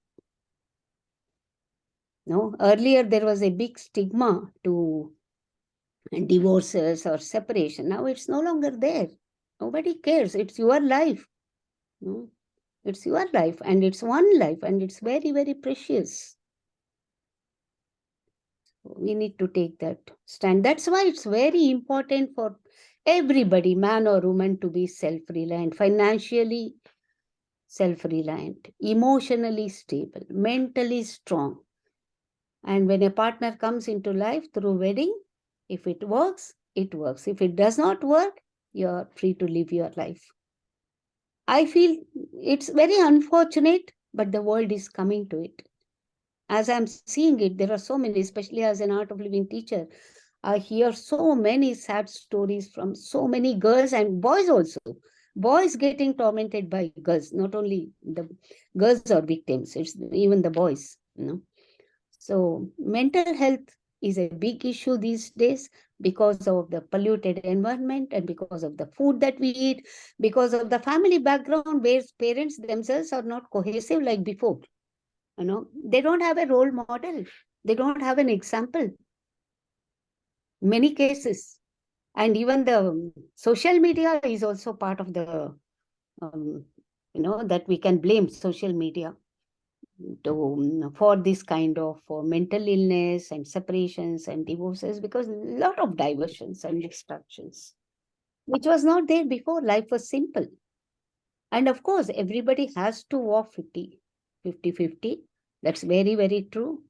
No, earlier there was a big stigma to divorces or separation. Now it's no longer there. Nobody cares. It's your life. No? It's your life, and it's one life, and it's very, very precious. We need to take that stand. That's why it's very important for everybody, man or woman, to be self-reliant, financially self-reliant, emotionally stable, mentally strong. And when a partner comes into life through wedding, if it works, it works. If it does not work, you're free to live your life. I feel it's very unfortunate, but the world is coming to it. As I'm seeing it, there are so many, especially as an art of living teacher, I hear so many sad stories from so many girls and boys also. Boys getting tormented by girls, not only the girls are victims, it's even the boys, you know. So mental health is a big issue these days because of the polluted environment and because of the food that we eat, because of the family background where parents themselves are not cohesive like before. You know, they don't have a role model. They don't have an example. Many cases. And even the social media is also part of the, that we can blame social media for this kind of mental illness and separations and divorces, because a lot of diversions and distractions, which was not there before. Life was simple. And of course, everybody has to walk 50-50. That's very, very true.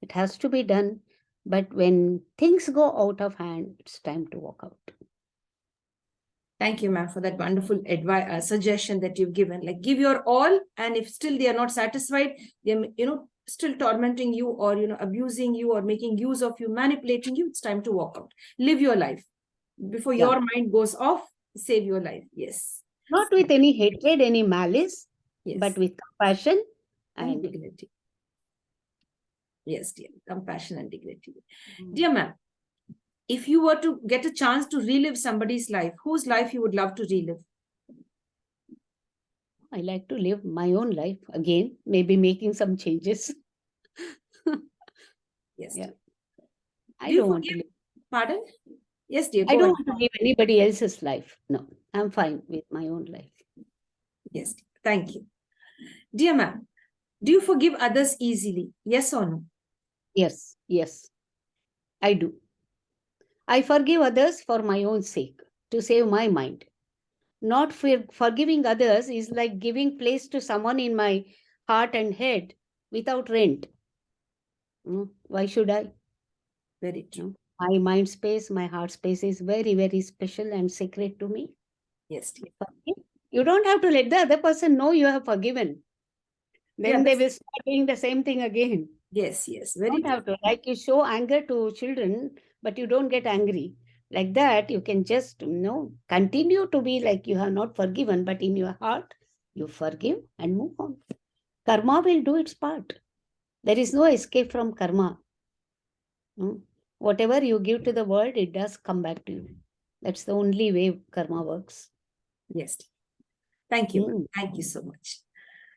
It has to be done. But when things go out of hand, it's time to walk out. Thank you, ma'am, for that wonderful advice, suggestion that you've given. Like, give your all, and if still they are not satisfied, they're, still tormenting you, or, abusing you, or making use of you, manipulating you, it's time to walk out. Live your life. Before your mind goes off, save your life. Yes. Not with any hatred, any malice, Yes. but with compassion and dignity. Yes, dear. Compassion and dignity. Dear ma'am, if you were to get a chance to relive somebody's life, whose life you would love to relive? I like to live my own life again, maybe making some changes. Yes. Yeah. I don't want to live. Pardon? Yes, dear. I don't want to live anybody else's life. No, I'm fine with my own life. Yes. Thank you. Dear ma'am, do you forgive others easily? Yes or no? Yes, yes, I do. I forgive others for my own sake, to save my mind. Not forgiving others is like giving place to someone in my heart and head without rent. Why should I? Very true. My mind space, my heart space is very, very special and sacred to me. Yes, dear. You don't have to let the other person know you have forgiven. Then they will start doing the same thing again. Yes, yes. Very don't have to. Like you show anger to children, but you don't get angry. Like that, you can just, continue to be like you have not forgiven, but in your heart, you forgive and move on. Karma will do its part. There is no escape from karma. Whatever you give to the world, it does come back to you. That's the only way karma works. Yes. Thank you. Thank you so much.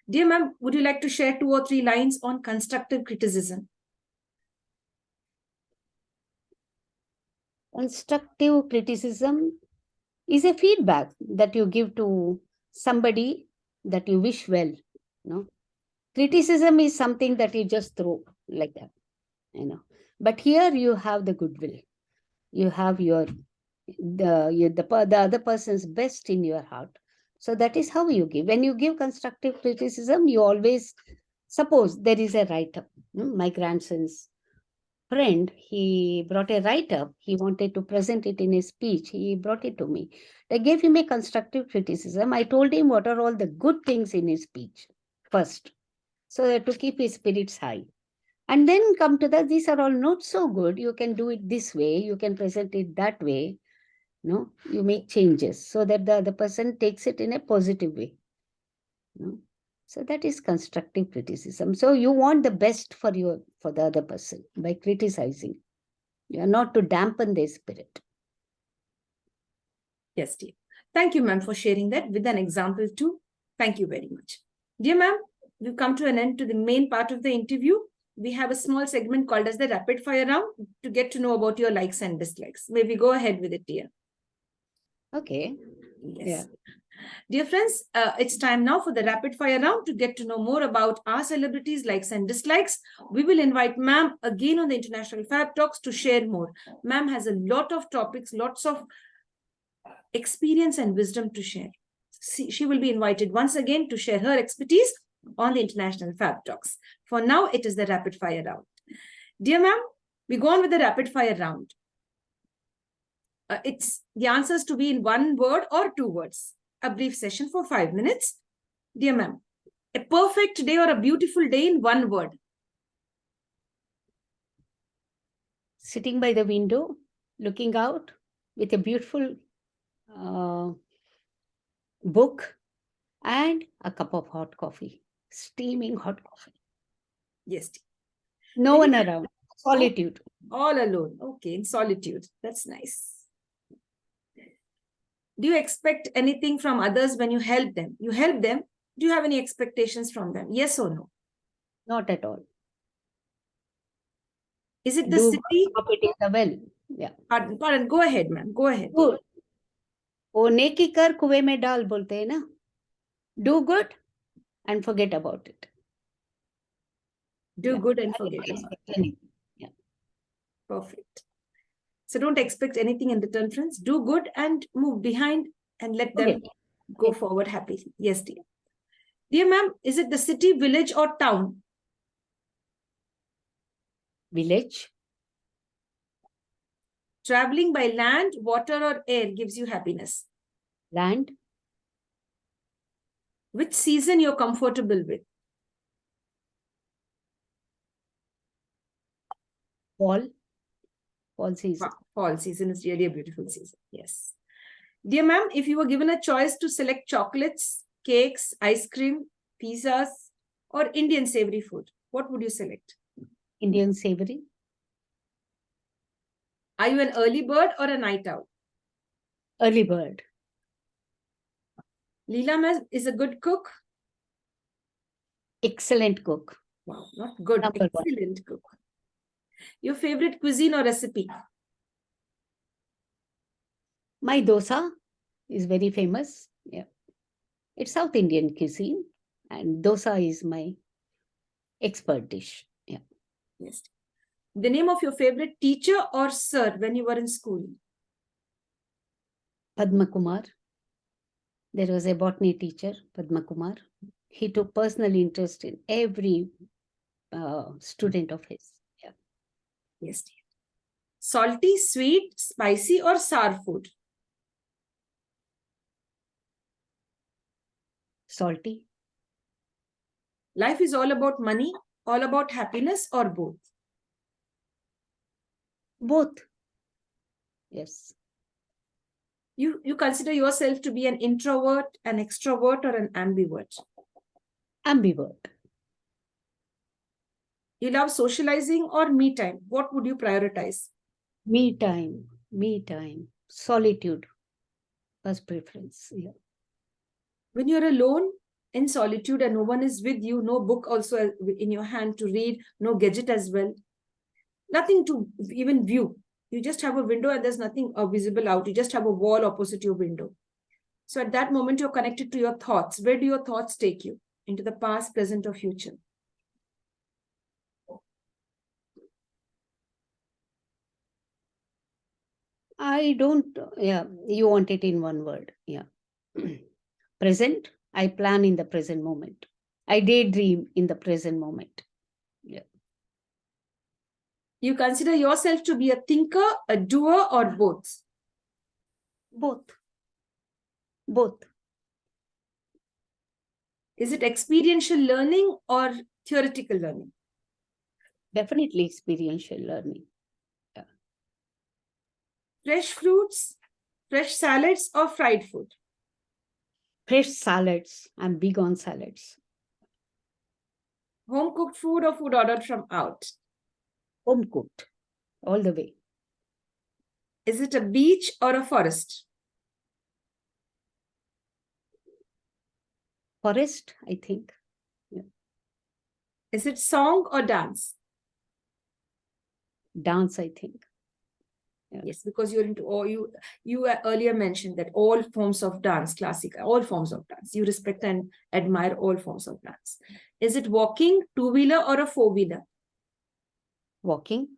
Dear ma'am, would you like to share 2 or 3 lines on constructive criticism? Constructive criticism is a feedback that you give to somebody that you wish well. Criticism is something that you just throw like that, But here you have the goodwill. You have the other person's best in your heart. So that is how you give. When you give constructive criticism, you always suppose there is a write-up. My grandson's friend, he brought a write-up. He wanted to present it in a speech. He brought it to me. I gave him a constructive criticism. I told him what are all the good things in his speech first, so that to keep his spirits high. And then come to that, these are all not so good. You can do it this way. You can present it that way. You make changes so that the other person takes it in a positive way. So that is constructive criticism. So you want the best for the other person by criticizing. You are not to dampen their spirit. Yes, dear. Thank you, ma'am, for sharing that with an example too. Thank you very much. Dear ma'am, we've come to an end to the main part of the interview. We have a small segment called as the rapid fire round to get to know about your likes and dislikes. May we go ahead with it, dear? Okay. Yes. Yeah. Dear friends, it's time now for the rapid fire round to get to know more about our celebrities' likes and dislikes. We will invite ma'am again on the International Fab Talks to share more. Ma'am has a lot of topics, lots of experience and wisdom to share. She will be invited once again to share her expertise on the International Fab Talks. For now, it is the rapid fire round. Dear ma'am, we go on with the rapid fire round. It's the answers to be in one word or two words. A brief session for 5 minutes. Dear ma'am, a perfect day or a beautiful day in one word. Sitting by the window, looking out with a beautiful book and a cup of hot coffee, steaming hot coffee. Yes. No one around, solitude. All alone. Okay, in solitude. That's nice. Do you expect anything from others when you help them? You help them. Do you have any expectations from them? Yes or no? Not at all. Is it the Do city? drop it in the well. Yeah. Pardon. Go ahead, ma'am. Go ahead. Good. वो नेकी कर कुएं में डाल बोलते हैं ना. Do good and forget about it. Do good and forget about it. Yeah. Perfect. So don't expect anything in return, friends. Do good and move behind and let them go forward happily. Yes, dear. Dear ma'am, is it the city, village, or town? Village. Traveling by land, water, or air gives you happiness. Land. Which season you're comfortable with? Fall. Fall season. Wow, fall season is really a beautiful season. Yes. Dear ma'am, if you were given a choice to select chocolates, cakes, ice cream, pizzas, or Indian savory food, what would you select? Indian savory. Are you an early bird or a night owl? Early bird. Leela ma'am is a good cook. Excellent cook. Wow, not good. Number Excellent cook. Your favorite cuisine or recipe? My dosa is very famous. Yeah. It's South Indian cuisine, and dosa is my expert dish. Yeah. Yes. The name of your favorite teacher or sir when you were in school? Padma Kumar. There was a botany teacher, Padma Kumar. He took personal interest in every student of his. Yeah. Yes, dear. Salty, sweet, spicy, or sour food? Salty. Life is all about money, all about happiness, or both? Both. Yes. You consider yourself to be an introvert, an extrovert, or an ambivert? Ambivert. You love socializing or me time? What would you prioritize? Me time. Me time. Solitude. First preference. Yeah. When you're alone in solitude and no one is with you, no book also in your hand to read, no gadget as well, nothing to even view. You just have a window and there's nothing visible out. You just have a wall opposite your window. So at that moment, you're connected to your thoughts. Where do your thoughts take you? Into the past, present, or future? I don't, yeah, you want it in one word. Yeah. Present, I plan in the present moment. I daydream in the present moment. Yeah. You consider yourself to be a thinker, a doer, or both? Both. Both. Is it experiential learning or theoretical learning? Definitely experiential learning. Yeah. Fresh fruits, fresh salads, or fried food? Fresh salads. I'm big on salads. Home cooked food or food ordered from out? Home cooked. All the way. Is it a beach or a forest? Forest, I think. Yeah. Is it song or dance? Dance, I think. Yeah. Yes, because you're into all you earlier mentioned that all forms of dance, classic, all forms of dance. You respect and admire all forms of dance. Is it walking, two-wheeler, or a four-wheeler? Walking,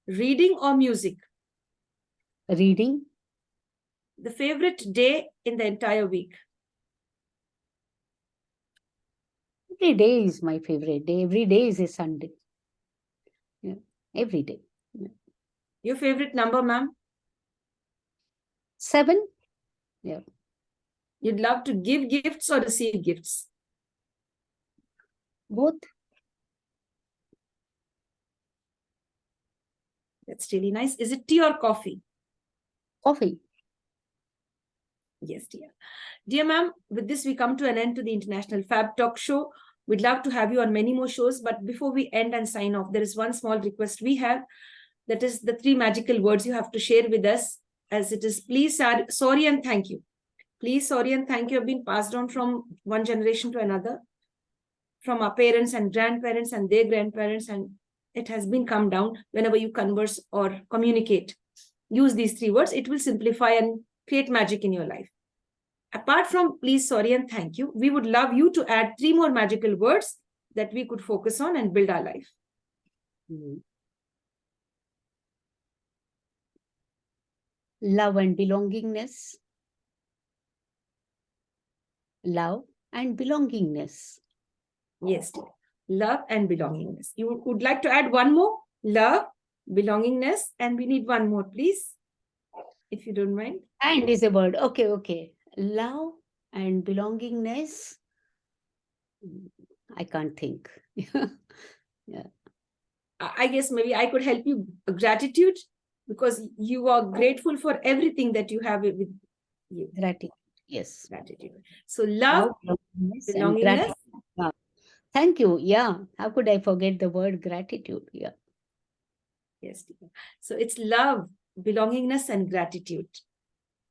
Reading or music? reading. The favorite day in the entire week? Every day is my favorite day. Every day is a Sunday. Yeah, every day. Yeah. Your favorite number, ma'am? 7. Yeah. You'd love to give gifts or receive gifts? Both. That's really nice. Is it tea or coffee? Coffee. Yes, dear. Dear ma'am, with this we come to an end to the International Fab Talk show. We'd love to have you on many more shows, but before we end and sign off, there is one small request we have. That is the 3 magical words you have to share with us, as it is please, sorry, and thank you. Please, sorry, and thank you have been passed on from one generation to another, from our parents and grandparents and their grandparents, and it has been come down. Whenever you converse or communicate, use these 3 words. It will simplify and create magic in your life. Apart from please, sorry, and thank you, we would love you to add 3 more magical words that we could focus on and build our life. Love and belongingness. Love and belongingness. Yes, dear. Love and belongingness. You would like to add one more? Love, belongingness, and we need one more, please, if you don't mind. And is a word. Okay, okay. Love and belongingness. I can't think. Yeah. I guess maybe I could help you. Gratitude, because you are grateful for everything that you have with you. Gratitude. Yes. Gratitude. So love, belongingness. Yeah. Thank you. Yeah. How could I forget the word gratitude? Yeah. Yes, dear. So it's love, belongingness, and gratitude.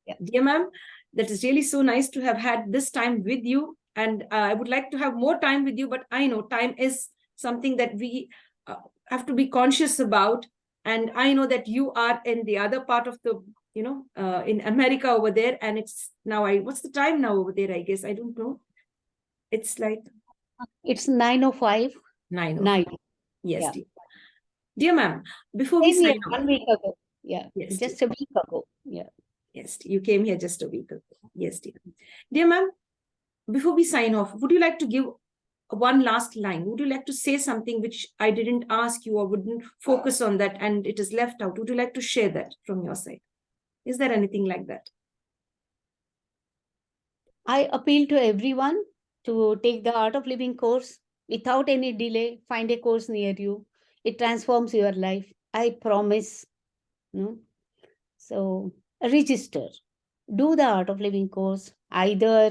Yeah. Dear ma'am, that is really so nice to have had this time with you. And I would like to have more time with you, but I know time is something that we have to be conscious about. And I know that you are in the other part of the, in America over there. And it's now, what's the time now over there? I guess, I don't know. It's like. It's 9:05. 9:05. Yes, Yeah. Dear ma'am, before we sign off. 1 week ago. Yeah. Yes, just a week ago. Yeah. Yes, you came here just a week ago. Yes, dear. Dear ma'am, before we sign off, would you like to give one last line? Would you like to say something which I didn't ask you or wouldn't focus on that and it is left out? Would you like to share that from your side? Is there anything like that? I appeal to everyone to take the Art of Living course without any delay. Find a course near you. It transforms your life. I promise. No? So register. Do the Art of Living course, either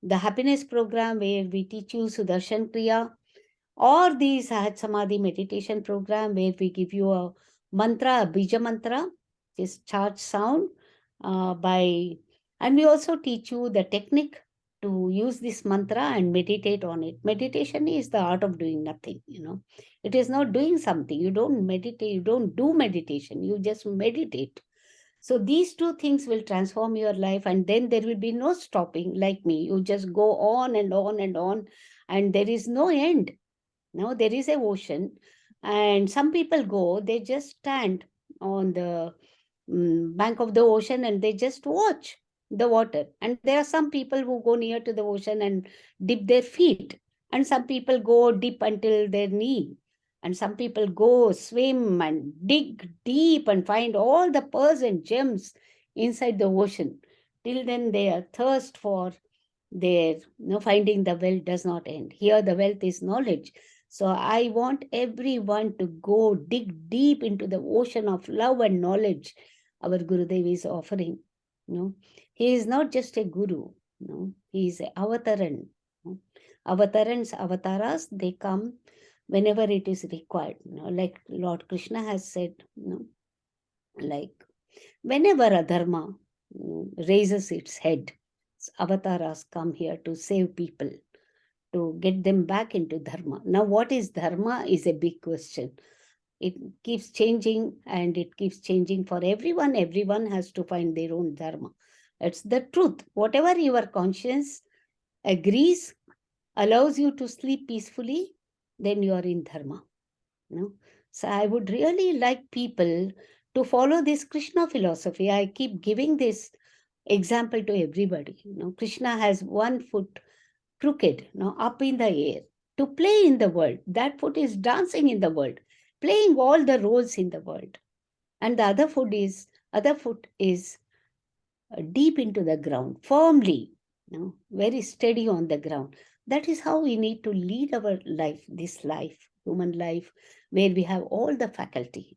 the happiness program where we teach you Sudarshan Kriya, or the Sahat Samadhi meditation program where we give you a mantra, a bija mantra, this charge sound and we also teach you the technique to use this mantra and meditate on it. Meditation is the art of doing nothing, It is not doing something. You don't meditate, you don't do meditation, you just meditate. So these 2 things will transform your life, and then there will be no stopping like me. You just go on and on and on, and there is no end. No, there is a ocean, and some people go, they just stand on the bank of the ocean and they just watch the water. And there are some people who go near to the ocean and dip their feet, and some people go dip until their knee, and some people go swim and dig deep and find all the pearls and gems inside the ocean. Till then their thirst for their finding the wealth does not end. Here the wealth is knowledge. So I want everyone to go dig deep into the ocean of love and knowledge our Gurudev is offering. He is not just a guru. He is an avataran. Avataras, they come whenever it is required. Like Lord Krishna has said, like whenever a dharma raises its head, avatars come here to save people, to get them back into dharma. Now, what is dharma is a big question. It keeps changing, and it keeps changing for everyone. Everyone has to find their own dharma. It's the truth. Whatever your conscience agrees, allows you to sleep peacefully, then you are in dharma. So I would really like people to follow this Krishna philosophy. I keep giving this example to everybody. Krishna has one foot crooked, up in the air, to play in the world. That foot is dancing in the world, playing all the roles in the world. And the other foot is deep into the ground, firmly, very steady on the ground. That is how we need to lead our life, this life, human life, where we have all the faculty.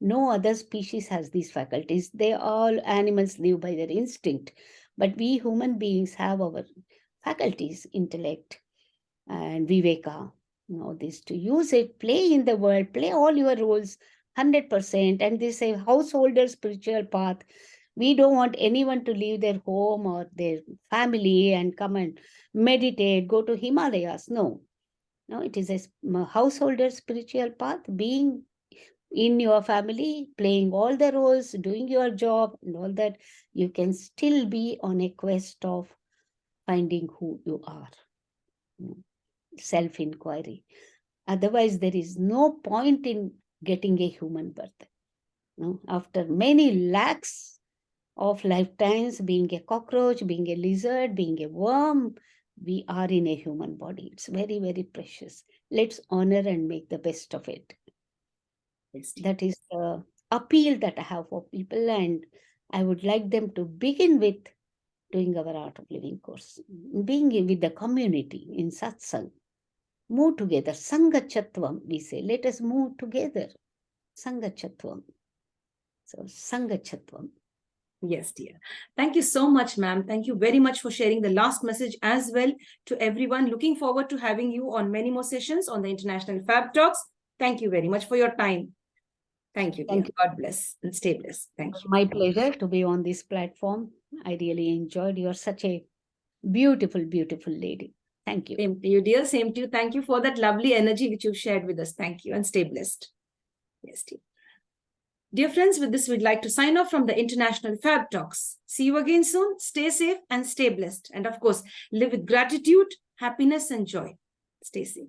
No other species has these faculties. All animals live by their instinct. But we human beings have our faculties, intellect and viveka, this to use it, play in the world, play all your roles 100%. And this is a householder spiritual path. We don't want anyone to leave their home or their family and come and meditate, go to Himalayas. No, it is a householder spiritual path, being in your family, playing all the roles, doing your job and all that. You can still be on a quest of finding who you are. Self-inquiry. Otherwise, there is no point in getting a human birth. After many lakhs of lifetimes, being a cockroach, being a lizard, being a worm, we are in a human body. It's very, very precious. Let's honor and make the best of it. Yes, that is the appeal that I have for people, and I would like them to begin with doing our Art of Living course, being with the community in satsang. Move together. Sangachatvam, we say. Let us move together. Sangachatvam. So, Sangachatvam. Yes, dear. Thank you so much, ma'am. Thank you very much for sharing the last message as well to everyone. Looking forward to having you on many more sessions on the International Fab Talks. Thank you very much for your time. Thank you, dear. Thank you. God bless and stay blessed. Thank you. My pleasure to be on this platform. I really enjoyed. You're such a beautiful, beautiful lady. Thank you. Same to you, dear. Same to you. Thank you for that lovely energy which you've shared with us. Thank you and stay blessed. Yes, dear. Dear friends, with this, we'd like to sign off from the International Fab Talks. See you again soon. Stay safe and stay blessed. And of course, live with gratitude, happiness, and joy. Stay safe.